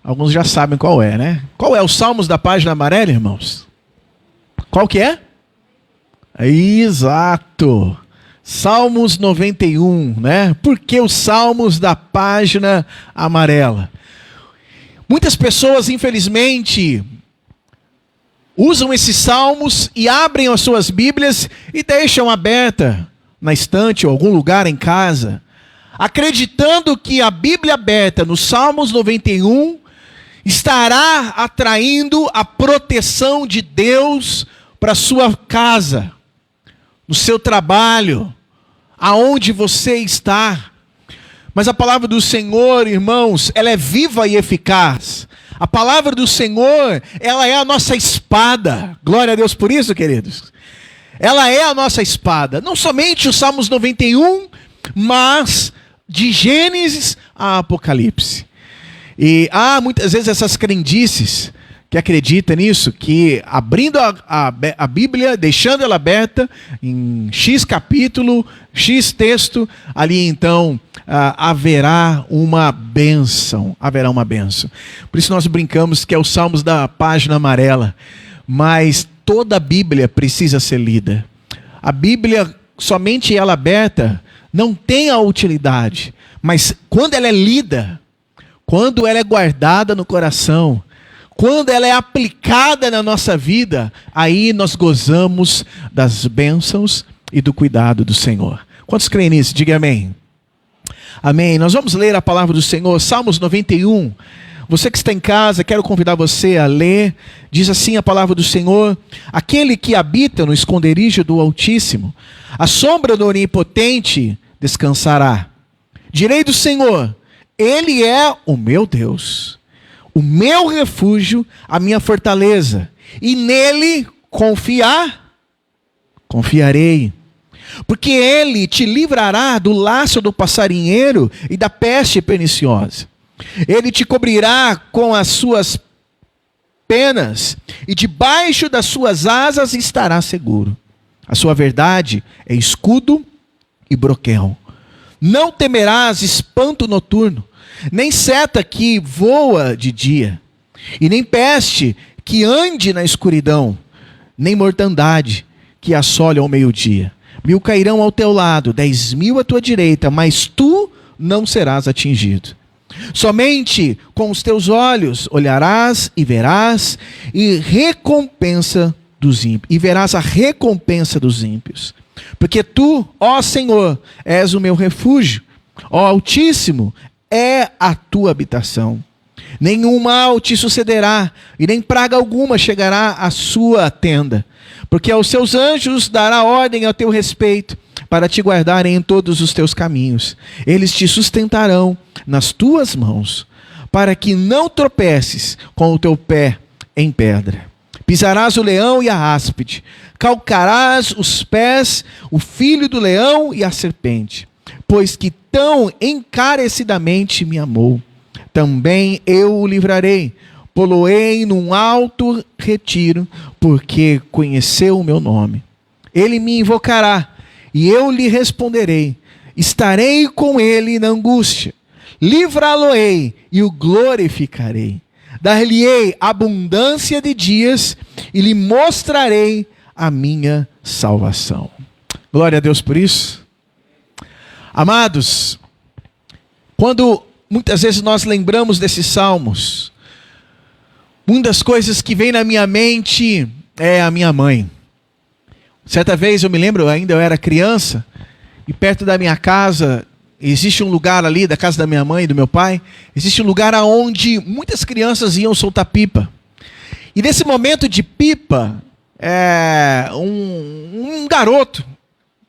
F: Alguns já sabem qual é, né? Qual é o Salmos da página amarela, irmãos? Qual que é? Exato. Salmos 91, né? Por que os Salmos da página amarela? Muitas pessoas, infelizmente, usam esses salmos e abrem as suas Bíblias e deixam aberta na estante ou algum lugar em casa, acreditando que a Bíblia aberta nos Salmos 91 estará atraindo a proteção de Deus para a sua casa, no seu trabalho, aonde você está. Mas a palavra do Senhor, irmãos, ela é viva e eficaz. A palavra do Senhor, ela é a nossa espada. Glória a Deus por isso, queridos. Ela é a nossa espada. Não somente os Salmos 91, mas de Gênesis a Apocalipse. E há muitas vezes essas crendices que acredita nisso, que abrindo a Bíblia, deixando ela aberta em X capítulo, X texto, ali então haverá uma bênção. Haverá uma bênção. Por isso nós brincamos que é os Salmos da página amarela. Mas toda a Bíblia precisa ser lida. A Bíblia, somente ela aberta, não tem a utilidade. Mas quando ela é lida, quando ela é guardada no coração, quando ela é aplicada na nossa vida, aí nós gozamos das bênçãos e do cuidado do Senhor. Quantos creem nisso? Diga amém. Amém. Nós vamos ler a palavra do Senhor, Salmos 91. Você que está em casa, quero convidar você a ler. Diz assim a palavra do Senhor: aquele que habita no esconderijo do Altíssimo, a sombra do Onipotente descansará. Direi do Senhor: Ele é o meu Deus, o meu refúgio, a minha fortaleza, e nele confiarei. Porque ele te livrará do laço do passarinheiro e da peste perniciosa. Ele te cobrirá com as suas penas, e debaixo das suas asas estará seguro. A sua verdade é escudo e broquel. Não temerás espanto noturno, nem seta que voa de dia, e nem peste que ande na escuridão, nem mortandade que assole ao meio-dia. 1000 cairão ao teu lado, 10.000 à tua direita, mas tu não serás atingido. Somente com os teus olhos olharás e verás verás a recompensa dos ímpios. Porque tu, ó Senhor, és o meu refúgio, ó Altíssimo, é a tua habitação. Nenhum mal te sucederá, e nem praga alguma chegará à sua tenda. Porque aos seus anjos dará ordem ao teu respeito, para te guardarem em todos os teus caminhos. Eles te sustentarão nas tuas mãos, para que não tropeces com o teu pé em pedra. Pisarás o leão e a áspide, calcarás os pés, o filho do leão e a serpente. Pois que tão encarecidamente me amou, também eu o livrarei. Poloei num alto retiro, porque conheceu o meu nome. Ele me invocará, e eu lhe responderei. Estarei com ele na angústia. Livrá-lo-ei e o glorificarei. Dar-lhe-ei abundância de dias, e lhe mostrarei a minha salvação. Glória a Deus por isso. Amados, quando muitas vezes nós lembramos desses salmos, muitas coisas que vêm na minha mente é a minha mãe. Certa vez eu me lembro, ainda eu era criança, e perto da minha casa, existe um lugar ali, da casa da minha mãe e do meu pai, existe um lugar onde muitas crianças iam soltar pipa. E nesse momento de pipa, um garoto,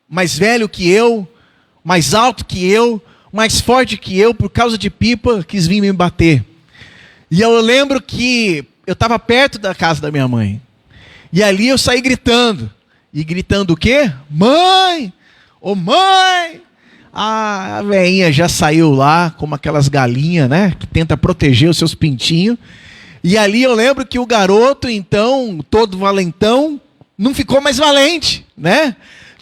F: mais velho que eu, mais alto que eu, mais forte que eu, por causa de pipa, quis vir me bater. E eu lembro que eu estava perto da casa da minha mãe. E ali eu saí gritando. E gritando o quê? Mãe! Ô mãe! A velhinha já saiu lá, como aquelas galinhas, né? Que tenta proteger os seus pintinhos. E ali eu lembro que o garoto, então, todo valentão, não ficou mais valente, né?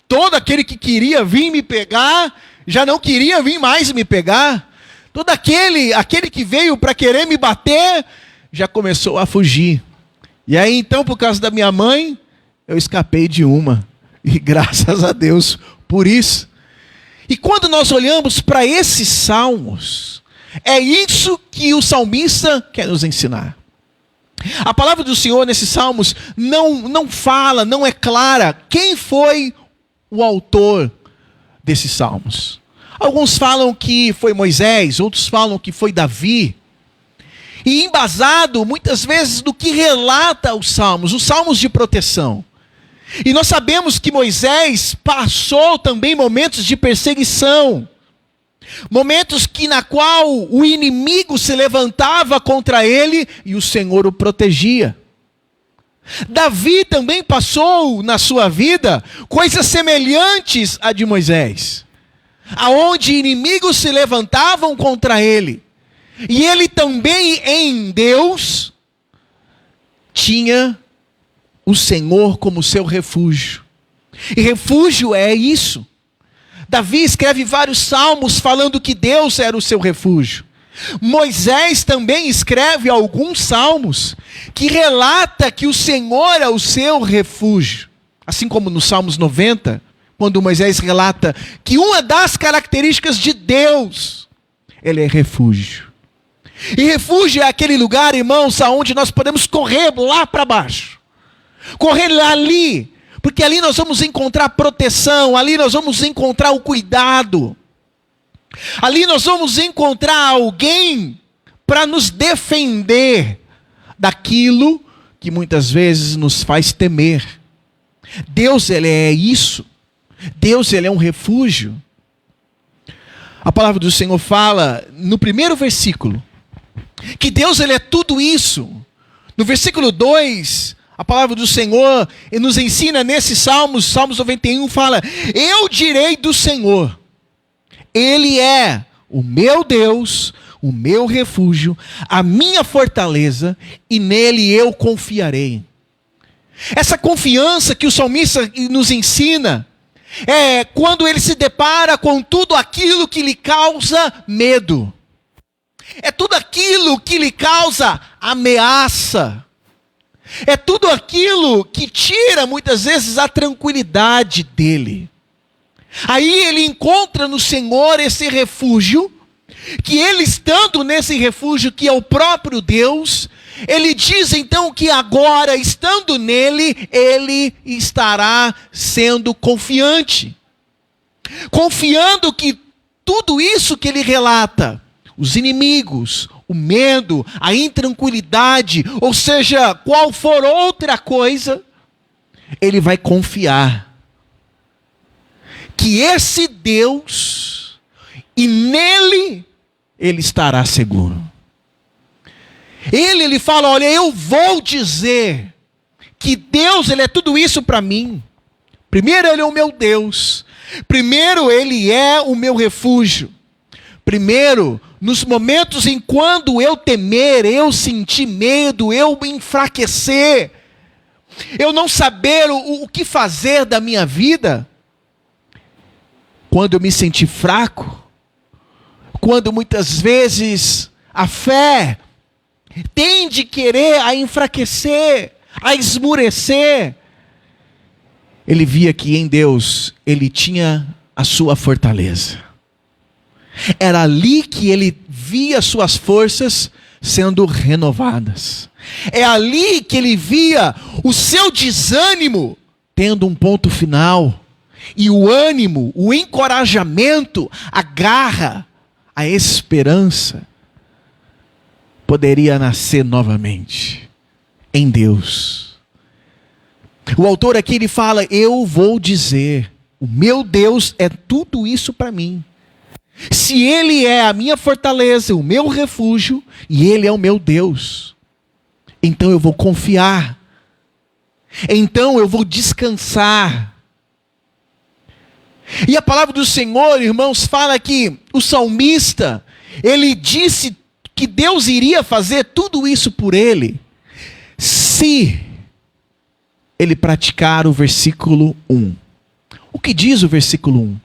F: Todo aquele que queria vir me pegar, já não queria vir mais me pegar. Todo aquele que veio para querer me bater, já começou a fugir. E aí então, por causa da minha mãe, eu escapei de uma. E graças a Deus por isso. E quando nós olhamos para esses salmos, é isso que o salmista quer nos ensinar. A palavra do Senhor nesses salmos não fala, não é clara quem foi o autor desses salmos. Alguns falam que foi Moisés, outros falam que foi Davi. E embasado muitas vezes do que relata os salmos de proteção. E nós sabemos que Moisés passou também momentos de perseguição. Momentos na qual o inimigo se levantava contra ele e o Senhor o protegia. Davi também passou na sua vida coisas semelhantes à de Moisés, aonde inimigos se levantavam contra ele, e ele também em Deus tinha o Senhor como seu refúgio. E refúgio é isso. Davi escreve vários salmos falando que Deus era o seu refúgio. Moisés também escreve alguns salmos que relata que o Senhor é o seu refúgio. Assim como no Salmos 90, quando Moisés relata que uma das características de Deus, ele é refúgio. E refúgio é aquele lugar, irmãos, aonde nós podemos correr lá para baixo. Correr ali, porque ali nós vamos encontrar proteção, ali nós vamos encontrar o cuidado. Ali nós vamos encontrar alguém para nos defender daquilo que muitas vezes nos faz temer. Deus, Ele é isso. Deus, Ele é um refúgio. A palavra do Senhor fala, no primeiro versículo, que Deus, Ele é tudo isso. No versículo 2, a palavra do Senhor nos ensina nesse Salmos 91, fala: eu direi do Senhor, Ele é o meu Deus, o meu refúgio, a minha fortaleza, e nele eu confiarei. Essa confiança que o salmista nos ensina é quando ele se depara com tudo aquilo que lhe causa medo. É tudo aquilo que lhe causa ameaça. É tudo aquilo que tira muitas vezes a tranquilidade dele. Aí ele encontra no Senhor esse refúgio, que ele estando nesse refúgio, que é o próprio Deus, ele diz então que agora, estando nele, ele estará sendo confiante. Confiando que tudo isso que ele relata, os inimigos, o medo, a intranquilidade, ou seja, qual for outra coisa, ele vai confiar que esse Deus, e nele ele estará seguro. Ele fala: olha, eu vou dizer que Deus, Ele é tudo isso para mim. Primeiro, Ele é o meu Deus. Primeiro, Ele é o meu refúgio. Primeiro, nos momentos em quando eu temer, eu sentir medo, eu me enfraquecer, eu não saber o que fazer da minha vida, quando eu me sentir fraco, quando muitas vezes a fé tende a querer a enfraquecer, a esmurecer, ele via que em Deus ele tinha a sua fortaleza. Era ali que ele via suas forças sendo renovadas. É ali que ele via o seu desânimo tendo um ponto final. E o ânimo, o encorajamento, a garra, a esperança poderia nascer novamente em Deus. O autor aqui ele fala: eu vou dizer, o meu Deus é tudo isso para mim. Se Ele é a minha fortaleza, o meu refúgio, e Ele é o meu Deus, então eu vou confiar, então eu vou descansar. E a palavra do Senhor, irmãos, fala que o salmista, ele disse que Deus iria fazer tudo isso por ele, se ele praticar o versículo 1. O que diz o versículo 1?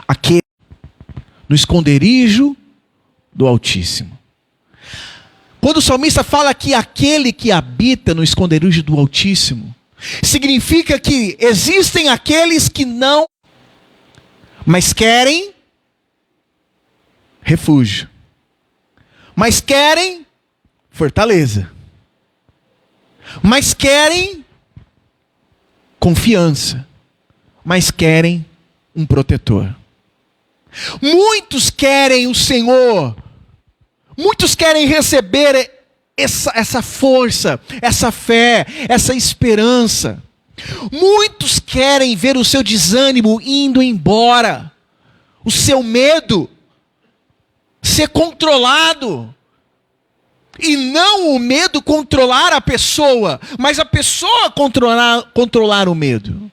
F: Aquele no esconderijo do Altíssimo. Quando o salmista fala que aquele que habita no esconderijo do Altíssimo, significa que existem aqueles que não, mas querem refúgio, mas querem fortaleza, mas querem confiança, mas querem um protetor. Muitos querem o Senhor, muitos querem receber essa força, essa fé, essa esperança. Muitos querem ver o seu desânimo indo embora, o seu medo ser controlado. E não o medo controlar a pessoa, mas a pessoa controlar o medo.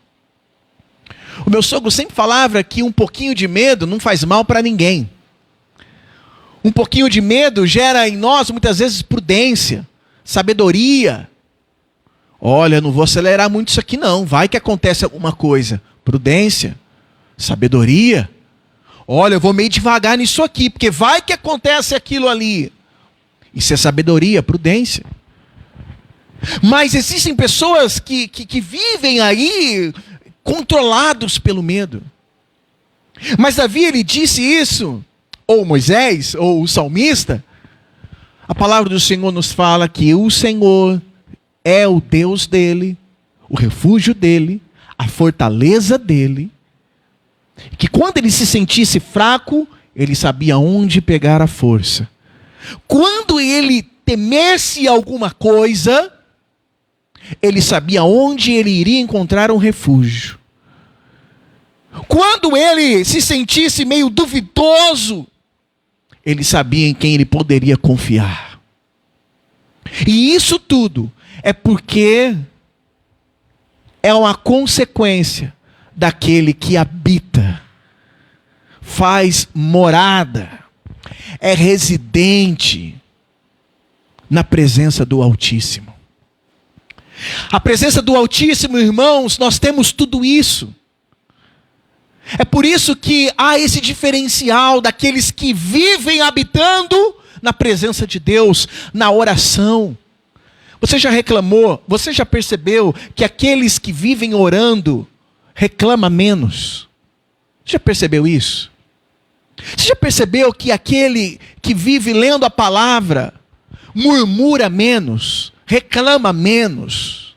F: O meu sogro sempre falava que um pouquinho de medo não faz mal para ninguém. Um pouquinho de medo gera em nós muitas vezes prudência, sabedoria. Olha, não vou acelerar muito isso aqui não, vai que acontece alguma coisa. Prudência, sabedoria. Olha, eu vou meio devagar nisso aqui, porque vai que acontece aquilo ali. Isso é sabedoria, prudência. Mas existem pessoas que vivem aí controlados pelo medo. Mas Davi, ele disse isso, ou Moisés, ou o salmista. A palavra do Senhor nos fala que o Senhor é o Deus dele, o refúgio dele, a fortaleza dele. Que quando ele se sentisse fraco, ele sabia onde pegar a força. Quando ele temesse alguma coisa, ele sabia onde ele iria encontrar um refúgio. Quando ele se sentisse meio duvidoso, ele sabia em quem ele poderia confiar. E isso tudo é porque é uma consequência daquele que habita, faz morada, é residente na presença do Altíssimo. A presença do Altíssimo, irmãos, nós temos tudo isso. É por isso que há esse diferencial daqueles que vivem habitando na presença de Deus, na oração. Você já reclamou, você já percebeu que aqueles que vivem orando reclamam menos? Você já percebeu isso? Você já percebeu que aquele que vive lendo a palavra murmura menos, reclama menos,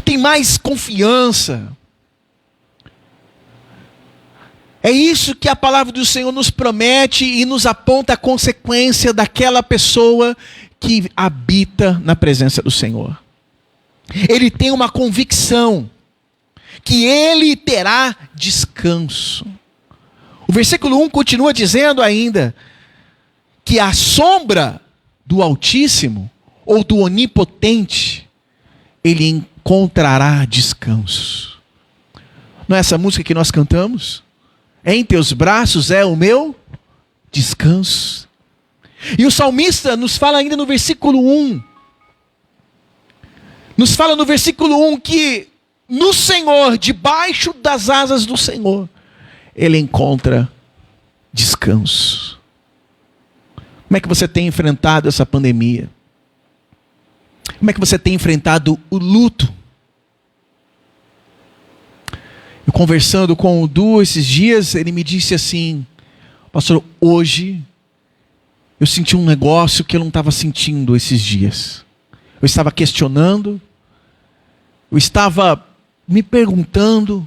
F: tem mais confiança? É isso que a palavra do Senhor nos promete e nos aponta a consequência daquela pessoa que habita na presença do Senhor. Ele tem uma convicção que ele terá descanso. O versículo 1 continua dizendo ainda que a sombra do Altíssimo ou do Onipotente, ele encontrará descanso. Não é essa música que nós cantamos? Em teus braços é o meu descanso. E o salmista nos fala ainda no versículo 1. Nos fala no versículo 1 que no Senhor, debaixo das asas do Senhor, ele encontra descanso. Como é que você tem enfrentado essa pandemia? Como é que você tem enfrentado o luto? Eu conversando com o Du esses dias, ele me disse assim: pastor, hoje eu senti um negócio que eu não estava sentindo esses dias. Eu estava questionando, eu estava me perguntando,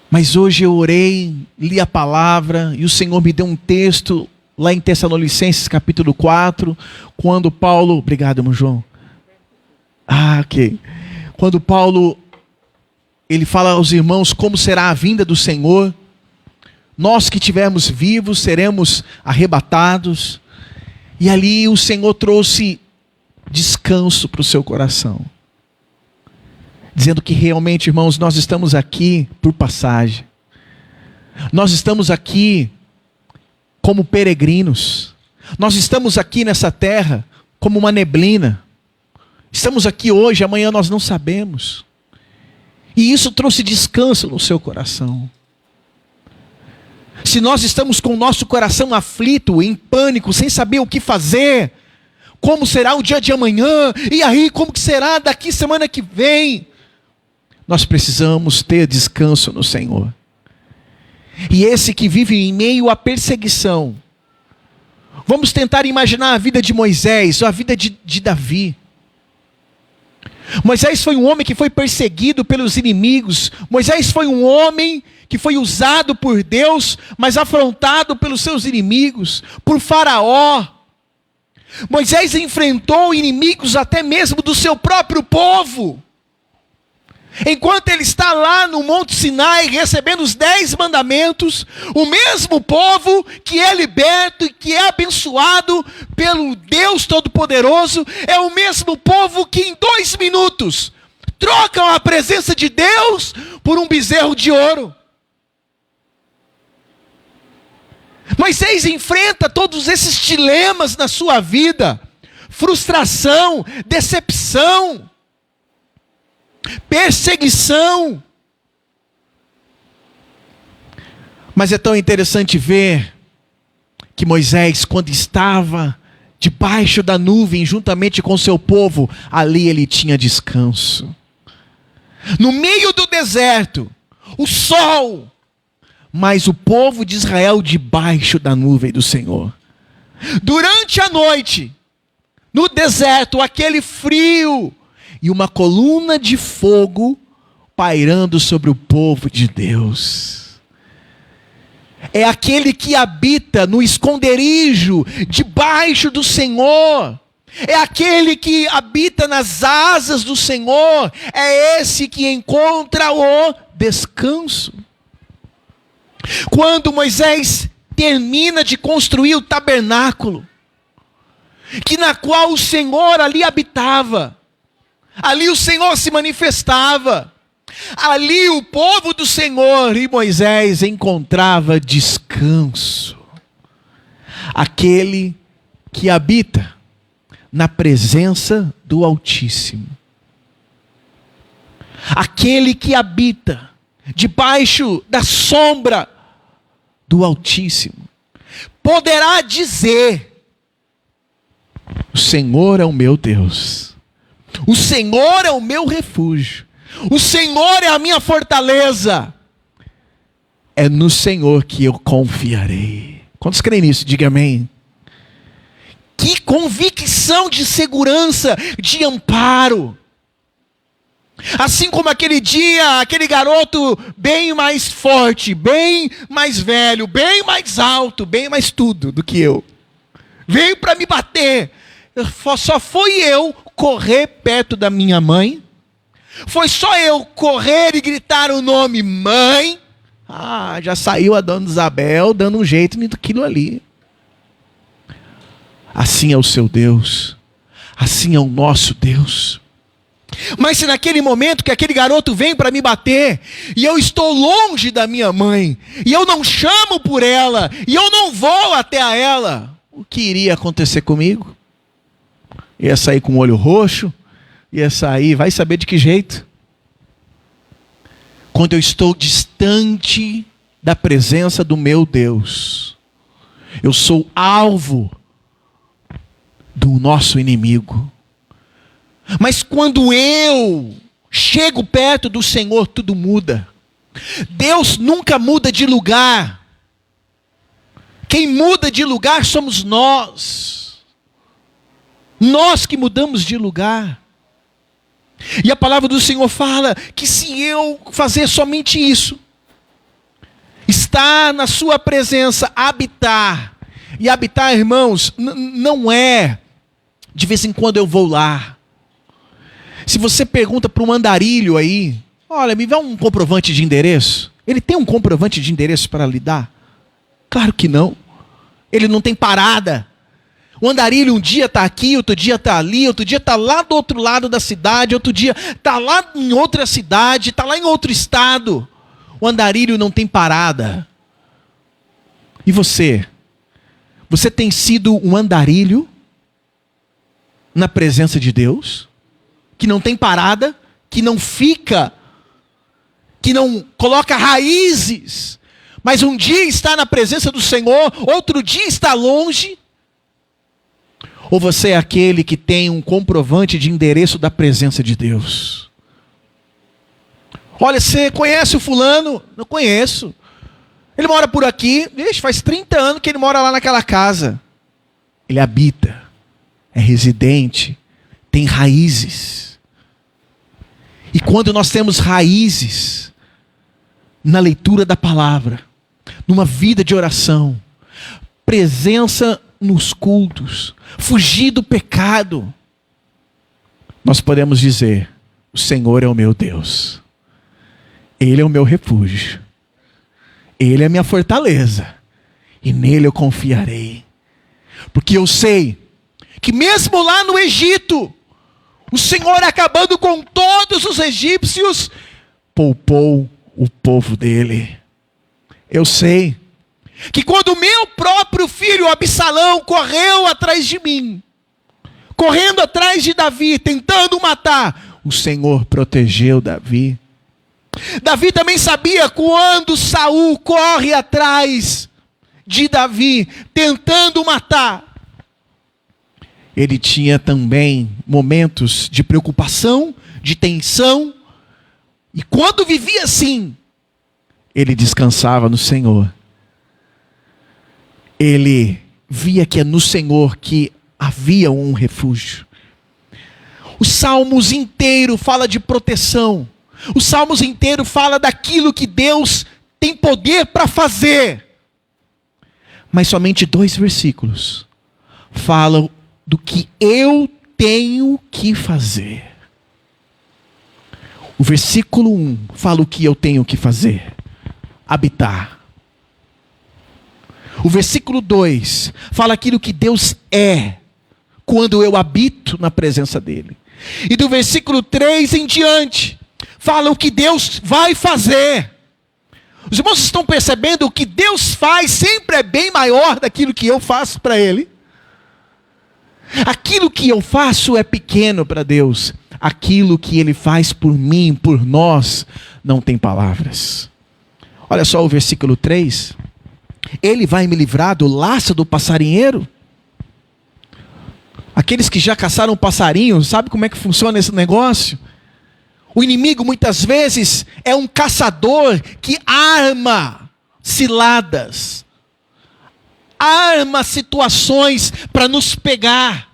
F: mas hoje eu orei, li a palavra, e o Senhor me deu um texto lá em Tessalonicenses capítulo 4, quando Paulo... Obrigado, irmão João. Ok. Quando Paulo, ele fala aos irmãos como será a vinda do Senhor. Nós que estivermos vivos seremos arrebatados. E ali o Senhor trouxe descanso para o seu coração, dizendo que realmente, irmãos, nós estamos aqui por passagem. Nós estamos aqui como peregrinos. Nós estamos aqui nessa terra como uma neblina. Estamos aqui hoje, amanhã nós não sabemos. E isso trouxe descanso no seu coração. Se nós estamos com o nosso coração aflito, em pânico, sem saber o que fazer, como será o dia de amanhã, e aí como que será daqui semana que vem, nós precisamos ter descanso no Senhor. E esse que vive em meio à perseguição, vamos tentar imaginar a vida de Moisés, ou a vida de Davi. Moisés foi um homem que foi perseguido pelos inimigos. Moisés foi um homem que foi usado por Deus, mas afrontado pelos seus inimigos, por Faraó. Moisés enfrentou inimigos até mesmo do seu próprio povo. Enquanto ele está lá no Monte Sinai recebendo os 10 mandamentos, o mesmo povo que é liberto e que é abençoado pelo Deus Todo-Poderoso, é o mesmo povo que em 2 minutos trocam a presença de Deus por um bezerro de ouro. Moisés enfrenta todos esses dilemas na sua vida: frustração, decepção, perseguição. Mas é tão interessante ver que Moisés, quando estava debaixo da nuvem, juntamente com seu povo, ali ele tinha descanso. No meio do deserto, o sol, mas o povo de Israel debaixo da nuvem do Senhor. Durante a noite, no deserto, aquele frio, e uma coluna de fogo pairando sobre o povo de Deus.
E: é aquele que habita no esconderijo, debaixo do Senhor. É aquele que habita nas asas do Senhor. É esse que encontra o descanso. Quando Moisés termina de construir o tabernáculo, que na qual o Senhor ali habitava, ali o Senhor se manifestava, ali o povo do Senhor e Moisés encontrava descanso. Aquele que habita na presença do Altíssimo. Aquele que habita debaixo da sombra do Altíssimo poderá dizer: o Senhor é o meu Deus, o Senhor é o meu refúgio, o Senhor é a minha fortaleza, é no Senhor que eu confiarei. Quantos creem nisso? Diga amém. Que convicção de segurança, de amparo. Assim como aquele dia, aquele garoto bem mais forte, bem mais velho, bem mais alto, bem mais tudo do que eu, veio para me bater. Só foi eu correr perto da minha mãe. Foi só eu correr e gritar o nome mãe. Já saiu a dona Isabel dando um jeito naquilo ali. Assim é o seu Deus. Assim é o nosso Deus. Mas se naquele momento que aquele garoto vem para me bater, e eu estou longe da minha mãe, e eu não chamo por ela, e eu não vou até a ela, o que iria acontecer comigo? Ia sair com o olho roxo, ia sair, vai saber de que jeito. Quando eu estou distante da presença do meu Deus, eu sou alvo do nosso inimigo. Mas quando eu chego perto do Senhor, tudo muda. Deus nunca muda de lugar. Quem muda de lugar somos nós. Nós que mudamos de lugar. E a palavra do Senhor fala que se eu fazer somente isso, estar na sua presença, habitar. E habitar, irmãos, não é de vez em quando eu vou lá. Se você pergunta para um andarilho aí, olha, me dá um comprovante de endereço. Ele tem um comprovante de endereço para lhe dar? Claro que não. Ele não tem parada. O andarilho um dia está aqui, outro dia está ali, outro dia está lá do outro lado da cidade, outro dia está lá em outra cidade, está lá em outro estado. O andarilho não tem parada. E você? Você tem sido um andarilho na presença de Deus? Que não tem parada, que não fica, que não coloca raízes, mas um dia está na presença do Senhor, outro dia está longe? Ou você é aquele que tem um comprovante de endereço da presença de Deus? Olha, você conhece o fulano? Não conheço. Ele mora por aqui, faz 30 anos que ele mora lá naquela casa. Ele habita, é residente, tem raízes. E quando nós temos raízes na leitura da palavra, numa vida de oração, presença nos cultos, fugir do pecado, nós podemos dizer: o Senhor é o meu Deus, Ele é o meu refúgio, Ele é a minha fortaleza, e nele eu confiarei. Porque eu sei que mesmo lá no Egito, o Senhor, acabando com todos os egípcios, poupou o povo dele. Eu sei que quando o meu próprio filho Absalão correu atrás de mim, correndo atrás de Davi, tentando matar, o Senhor protegeu Davi. Davi também sabia quando Saul corre atrás de Davi, tentando matar. Ele tinha também momentos de preocupação, de tensão. E quando vivia assim, ele descansava no Senhor. Ele via que é no Senhor que havia um refúgio. Os Salmos inteiro fala de proteção. Os Salmos inteiro fala daquilo que Deus tem poder para fazer mas somente 2 versículos falam do que eu tenho que fazer. O versículo 1 fala o que eu tenho que fazer: habitar. O versículo 2 fala aquilo que Deus é quando eu habito na presença dele. E do versículo 3 em diante fala o que Deus vai fazer. Os irmãos estão percebendo o que Deus faz sempre é bem maior daquilo que eu faço para ele? Aquilo que eu faço é pequeno para Deus. Aquilo que ele faz por mim, por nós, não tem palavras. Olha só o versículo 3. Ele vai me livrar do laço do passarinheiro. Aqueles que já caçaram passarinho, sabe como é que funciona esse negócio? O inimigo muitas vezes é um caçador que arma ciladas, arma situações para nos pegar.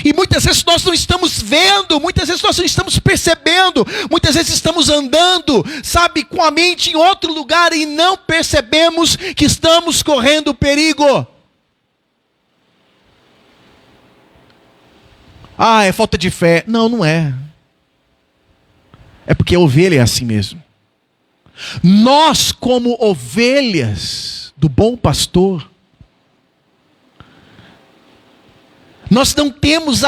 E: E muitas vezes nós não estamos vendo, muitas vezes nós não estamos percebendo, muitas vezes estamos andando, sabe, com a mente em outro lugar e não percebemos que estamos correndo perigo. Ah, é falta de fé. Não, não é. É porque a ovelha é assim mesmo. Nós, como ovelhas do bom pastor, nós não temos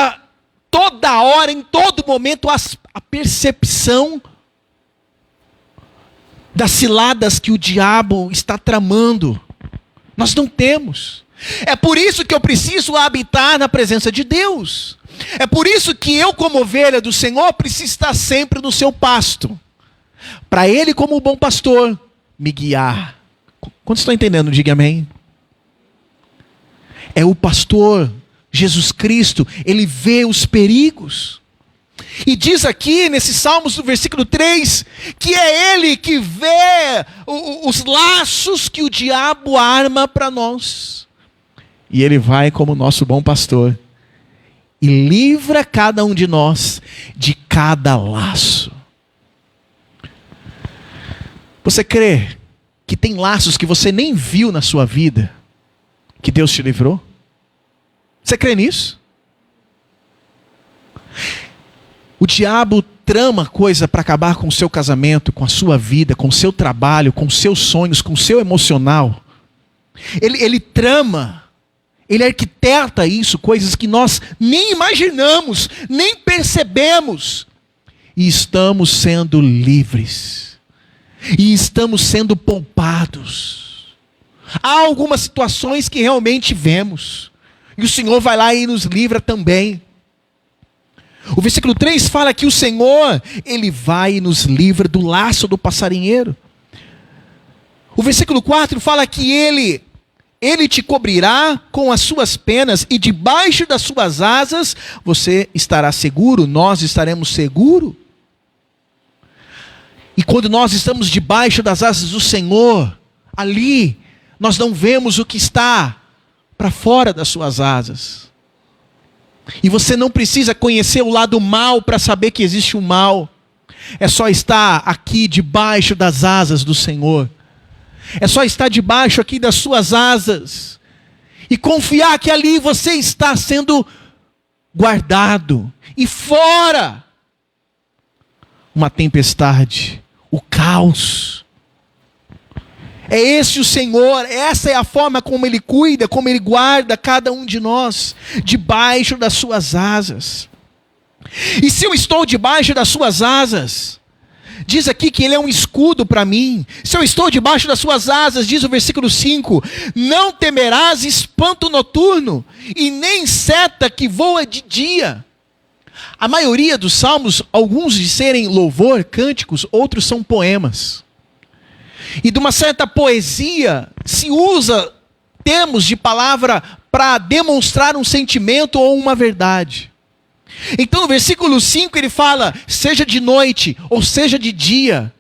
E: toda hora, em todo momento, a percepção das ciladas que o diabo está tramando. Nós não temos. É por isso que eu preciso habitar na presença de Deus. É por isso que eu, como ovelha do Senhor, preciso estar sempre no seu pasto. Para Ele, como bom pastor, me guiar. Quantos estão entendendo? Diga amém. É o pastor Jesus Cristo, ele vê os perigos. E diz aqui, nesses Salmos, no versículo 3, que é ele que vê os laços que o diabo arma para nós. E ele vai como nosso bom pastor e livra cada um de nós de cada laço. Você crê que tem laços que você nem viu na sua vida, que Deus te livrou? Você crê nisso? O diabo trama coisa para acabar com o seu casamento, com a sua vida, com o seu trabalho, com os seus sonhos, com o seu emocional. Ele trama, ele arquiteta isso, coisas que nós nem imaginamos, nem percebemos. E estamos sendo livres. E estamos sendo poupados. Há algumas situações que realmente vemos. E o Senhor vai lá e nos livra também. O versículo 3 fala que o Senhor, ele vai e nos livra do laço do passarinheiro. O versículo 4 fala que ele te cobrirá com as suas penas e debaixo das suas asas você estará seguro, nós estaremos seguros. E quando nós estamos debaixo das asas do Senhor, ali nós não vemos o que está para fora das suas asas. E você não precisa conhecer o lado mal para saber que existe um mal. É só estar aqui debaixo das asas do Senhor. É só estar debaixo aqui das suas asas. E confiar que ali você está sendo guardado. E fora uma tempestade, o caos. É esse o Senhor, essa é a forma como Ele cuida, como Ele guarda cada um de nós, debaixo das suas asas. E se eu estou debaixo das suas asas, diz aqui que Ele é um escudo para mim. Se eu estou debaixo das suas asas, diz o versículo 5, não temerás espanto noturno, e nem seta que voa de dia. A maioria dos salmos, alguns de serem louvor, cânticos, outros são poemas. E de uma certa poesia se usa termos de palavra para demonstrar um sentimento ou uma verdade. Então no versículo 5 ele fala, seja de noite ou seja de dia,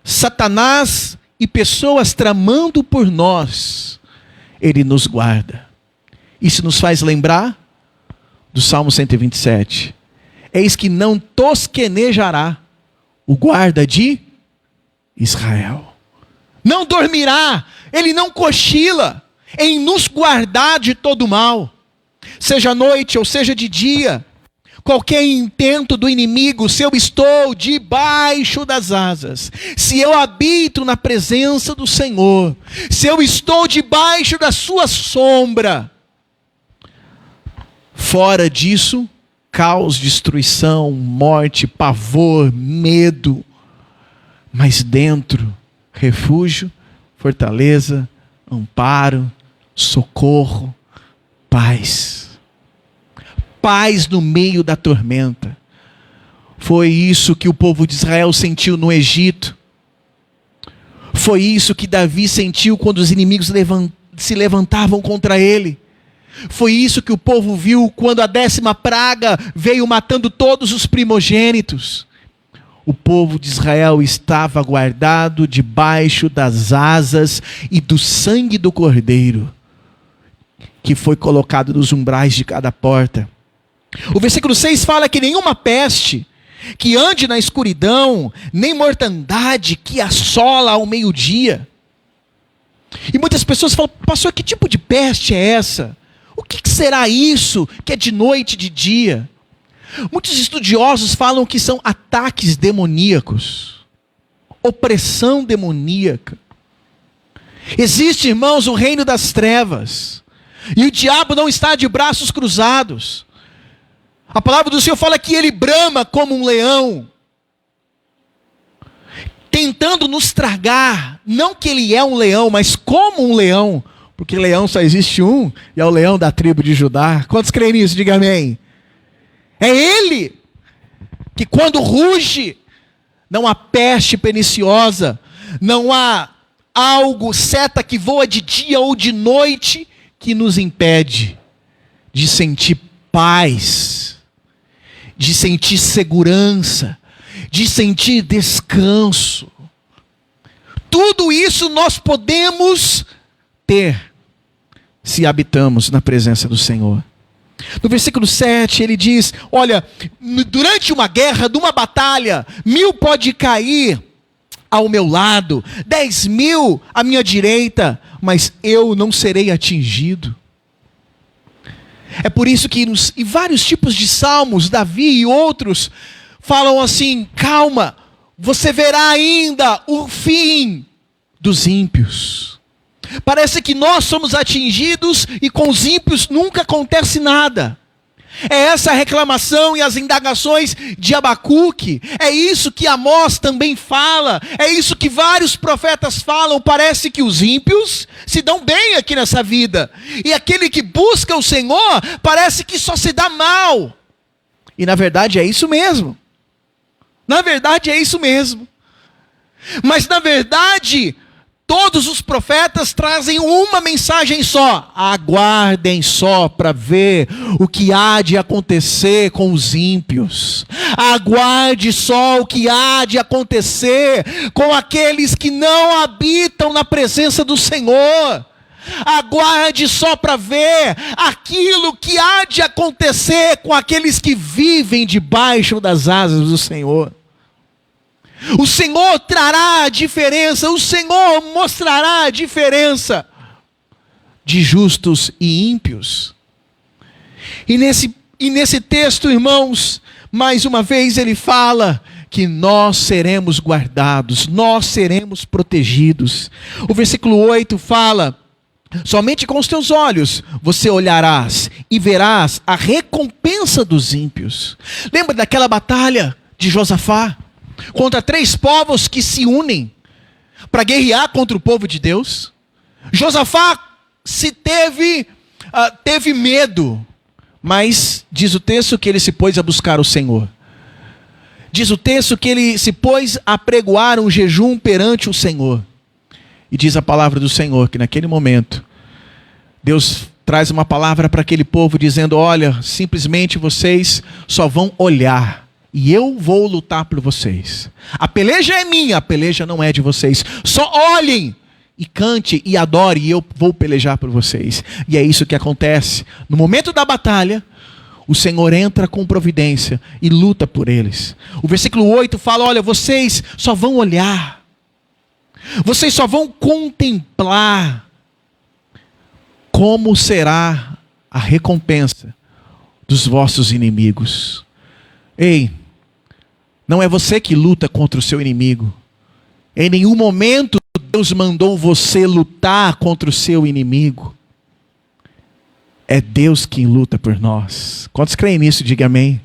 E: Satanás e pessoas tramando por nós, ele nos guarda. Isso nos faz lembrar do Salmo 127. Eis que não tosquenejará o guarda de Israel. não dormirá, ele não cochila em nos guardar de todo mal, seja noite ou seja de dia. Qualquer intento do inimigo, se eu estou debaixo das asas, se eu habito na presença do Senhor, se eu estou debaixo da sua sombra, fora disso, caos, destruição, morte, pavor, medo, mas dentro, refúgio, fortaleza, amparo, socorro, paz. Paz no meio da tormenta. Foi isso que o povo de Israel sentiu no Egito. Foi isso que Davi sentiu quando os inimigos se levantavam contra ele. Foi isso que o povo viu quando a 10ª praga veio matando todos os primogênitos. O povo de Israel estava guardado debaixo das asas e do sangue do Cordeiro, que foi colocado nos umbrais de cada porta. O versículo 6 fala que nenhuma peste que ande na escuridão, nem mortandade que assola ao meio-dia. E muitas pessoas falam: pastor, que tipo de peste é essa? O que será isso que é de noite e de dia? Muitos estudiosos falam que são ataques demoníacos, opressão demoníaca. Existe, irmãos, o reino das trevas, e o diabo não está de braços cruzados. A palavra do Senhor fala que ele brama como um leão, tentando nos tragar. Não que ele é um leão, mas como um leão, porque leão só existe um, e é o leão da tribo de Judá. Quantos creem nisso? Diga amém. É ele que quando ruge, não há peste perniciosa, não há algo, seta que voa de dia ou de noite, que nos impede de sentir paz, de sentir segurança, de sentir descanso. Tudo isso nós podemos ter se habitamos na presença do Senhor. No versículo 7 ele diz: olha, durante uma guerra, numa batalha, 1000 pode cair ao meu lado, 10.000 à minha direita, mas eu não serei atingido. É por isso que em vários tipos de salmos, Davi e outros falam assim: calma, você verá ainda o fim dos ímpios. Parece que nós somos atingidos e com os ímpios nunca acontece nada. É essa a reclamação e as indagações de Abacuque. É isso que Amós também fala. É isso que vários profetas falam. Parece que os ímpios se dão bem aqui nessa vida. E aquele que busca o Senhor parece que só se dá mal. E na verdade é isso mesmo. Na verdade é isso mesmo. Mas na verdade, todos os profetas trazem uma mensagem só: aguardem só para ver o que há de acontecer com os ímpios. Aguarde só o que há de acontecer com aqueles que não habitam na presença do Senhor. Aguarde só para ver aquilo que há de acontecer com aqueles que vivem debaixo das asas do Senhor. O Senhor trará a diferença, o Senhor mostrará a diferença de justos e ímpios. E nesse texto, irmãos, mais uma vez ele fala que nós seremos guardados, nós seremos protegidos. O versículo 8 fala: somente com os teus olhos você olharás e verás a recompensa dos ímpios. Lembra daquela batalha de Josafá contra 3 povos que se unem para guerrear contra o povo de Deus? Josafá teve medo, mas diz o texto que ele se pôs a buscar o Senhor. Diz o texto que ele se pôs a pregoar um jejum perante o Senhor. E diz a palavra do Senhor que naquele momento Deus traz uma palavra para aquele povo dizendo: olha, simplesmente vocês só vão olhar e eu vou lutar por vocês. A peleja é minha, a peleja não é de vocês. Só olhem e cante e adore e eu vou pelejar por vocês. E é isso que acontece. No momento da batalha, o Senhor entra com providência e luta por eles. O versículo 8 fala: olha, vocês só vão olhar. Vocês só vão contemplar como será a recompensa dos vossos inimigos. Ei, não é você que luta contra o seu inimigo. Em nenhum momento Deus mandou você lutar contra o seu inimigo. É Deus quem luta por nós. Quantos creem nisso? Diga amém.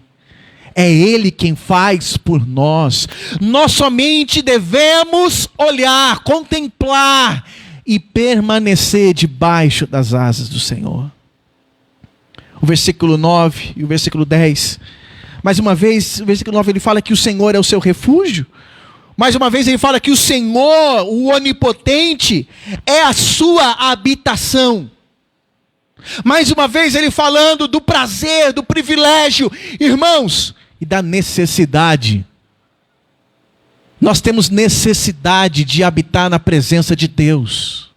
E: É Ele quem faz por nós. Nós somente devemos olhar, contemplar e permanecer debaixo das asas do Senhor. O versículo 9 e o versículo 10. Mais uma vez, o versículo 9 ele fala que o Senhor é o seu refúgio. Mais uma vez ele fala que o Senhor, o onipotente, é a sua habitação. Mais uma vez ele falando do prazer, do privilégio, irmãos, e da necessidade. Nós temos necessidade de habitar na presença de Deus.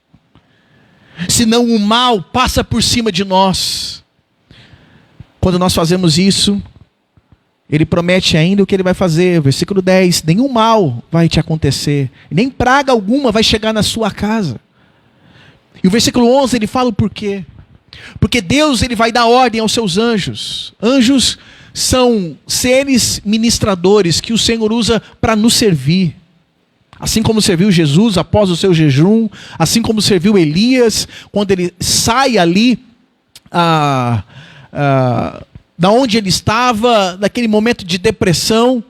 E: Senão o mal passa por cima de nós. Quando nós fazemos isso, Ele promete ainda o que Ele vai fazer. Versículo 10, nenhum mal vai te acontecer, nem praga alguma vai chegar na sua casa. E o versículo 11 ele fala o porquê. Porque Deus ele vai dar ordem aos seus anjos. Anjos são seres ministradores que o Senhor usa para nos servir. Assim como serviu Jesus após o seu jejum, assim como serviu Elias, quando ele sai ali da onde ele estava, naquele momento de depressão,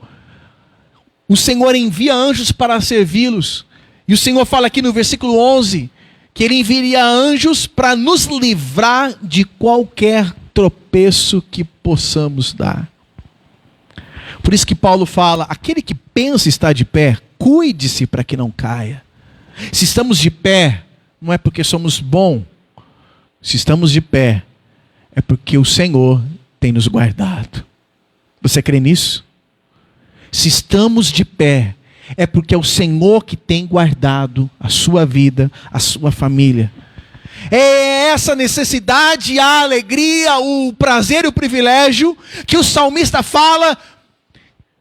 E: o Senhor envia anjos para servi-los. E o Senhor fala aqui no versículo 11, que Ele enviaria anjos para nos livrar de qualquer tropeço que possamos dar. Por isso que Paulo fala, aquele que pensa estar de pé, cuide-se para que não caia. Se estamos de pé, não é porque somos bons. Se estamos de pé, é porque o Senhor tem nos guardado. Você crê nisso? Se estamos de pé, é porque é o Senhor que tem guardado a sua vida, a sua família. É essa necessidade, a alegria, o prazer e o privilégio que o salmista fala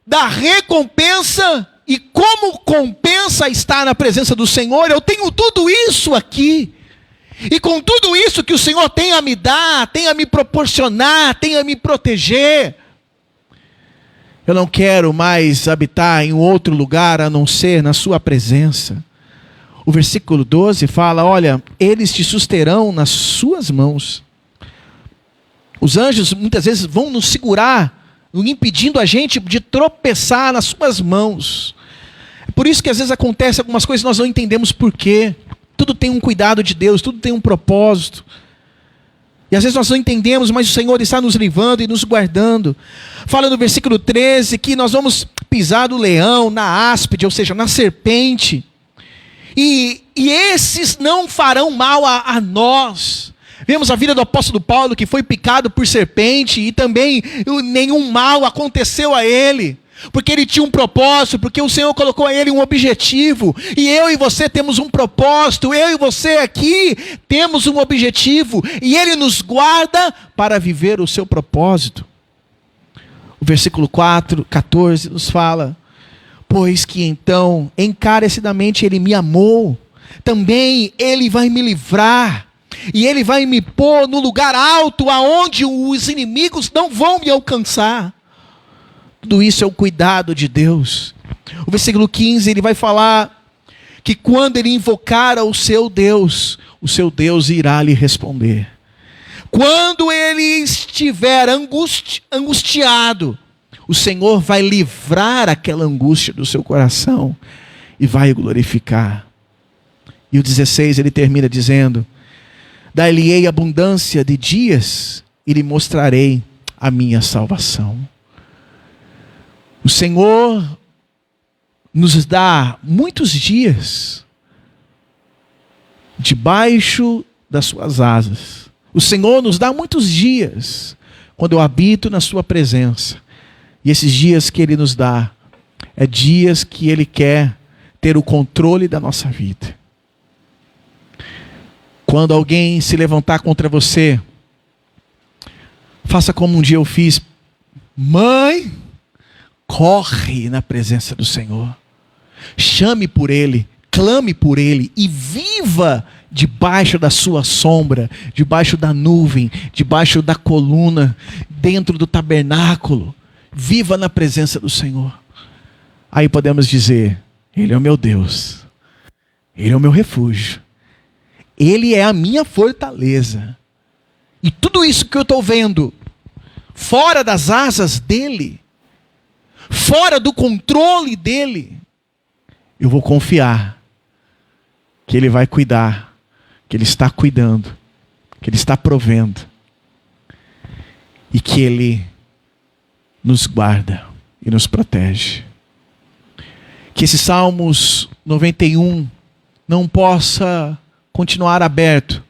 E: da recompensa e como compensa estar na presença do Senhor. Eu tenho tudo isso aqui. E com tudo isso que o Senhor tem a me dar, tem a me proporcionar, tem a me proteger, eu não quero mais habitar em outro lugar a não ser na sua presença. O versículo 12 fala, olha, eles te susterão nas suas mãos. Os anjos muitas vezes vão nos segurar, impedindo a gente de tropeçar nas suas mãos. Por isso que às vezes acontece algumas coisas nós não entendemos por quê. Tudo tem um cuidado de Deus, tudo tem um propósito. E às vezes nós não entendemos, mas o Senhor está nos livrando e nos guardando. Fala no versículo 13 que nós vamos pisar no leão, na áspide, ou seja, na serpente. E esses não farão mal a nós. Vemos a vida do apóstolo Paulo que foi picado por serpente e também nenhum mal aconteceu a ele. Porque ele tinha um propósito, porque o Senhor colocou a ele um objetivo. E eu e você temos um propósito, eu e você aqui temos um objetivo. E Ele nos guarda para viver o seu propósito. O versículo 14 nos fala, pois que então encarecidamente Ele me amou, também Ele vai me livrar. E Ele vai me pôr no lugar alto, aonde os inimigos não vão me alcançar. Tudo isso é o cuidado de Deus. O versículo 15, ele vai falar que quando ele invocar o seu Deus irá lhe responder. Quando ele estiver angustiado, o Senhor vai livrar aquela angústia do seu coração e vai o glorificar. E o 16, ele termina dizendo, dar-lhe-ei abundância de dias e lhe mostrarei a minha salvação. O Senhor nos dá muitos dias debaixo das suas asas. O Senhor nos dá muitos dias quando eu habito na sua presença. E esses dias que Ele nos dá, é dias que Ele quer ter o controle da nossa vida. Quando alguém se levantar contra você, faça como um dia eu fiz. Mãe, corre na presença do Senhor. Chame por Ele, clame por ele e viva debaixo da sua sombra, debaixo da nuvem, debaixo da coluna, dentro do tabernáculo. Viva na presença do Senhor. Aí podemos dizer: Ele é o meu Deus, Ele é o meu refúgio, Ele é a minha fortaleza. E tudo isso que eu estou vendo, fora das asas dEle, fora do controle dEle, eu vou confiar que Ele vai cuidar, que Ele está cuidando, que Ele está provendo, e que Ele nos guarda e nos protege. Que esse Salmos 91 não possa continuar aberto,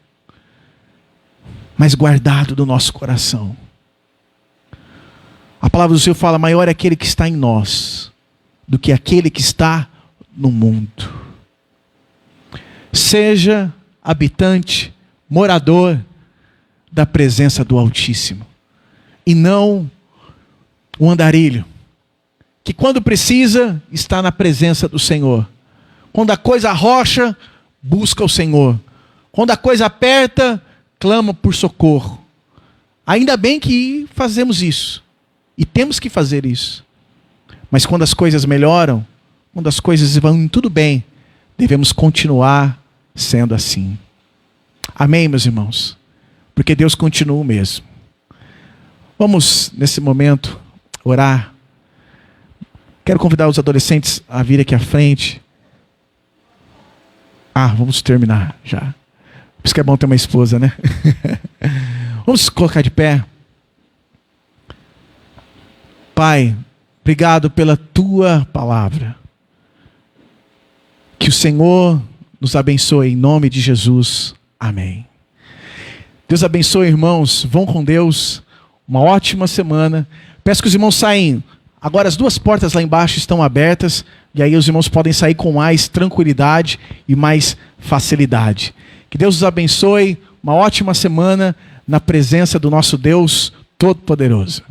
E: mas guardado do nosso coração. A palavra do Senhor fala: maior é aquele que está em nós do que aquele que está no mundo. Seja habitante, morador da presença do Altíssimo, e não um andarilho, que quando precisa está na presença do Senhor. Quando a coisa arrocha, busca o Senhor. Quando a coisa aperta, clama por socorro. Ainda bem que fazemos isso, e temos que fazer isso. Mas quando as coisas melhoram, quando as coisas vão tudo bem, devemos continuar sendo assim. Amém, meus irmãos? Porque Deus continua o mesmo. Vamos, nesse momento, orar. Quero convidar os adolescentes a vir aqui à frente. Vamos terminar já. Por isso que é bom ter uma esposa, né? Vamos colocar de pé. Pai, obrigado pela tua palavra. Que o Senhor nos abençoe em nome de Jesus. Amém. Deus abençoe, irmãos. Vão com Deus. Uma ótima semana. Peço que os irmãos saiam. Agora as duas portas lá embaixo estão abertas. E aí os irmãos podem sair com mais tranquilidade e mais facilidade. Que Deus os abençoe. Uma ótima semana na presença do nosso Deus Todo-Poderoso.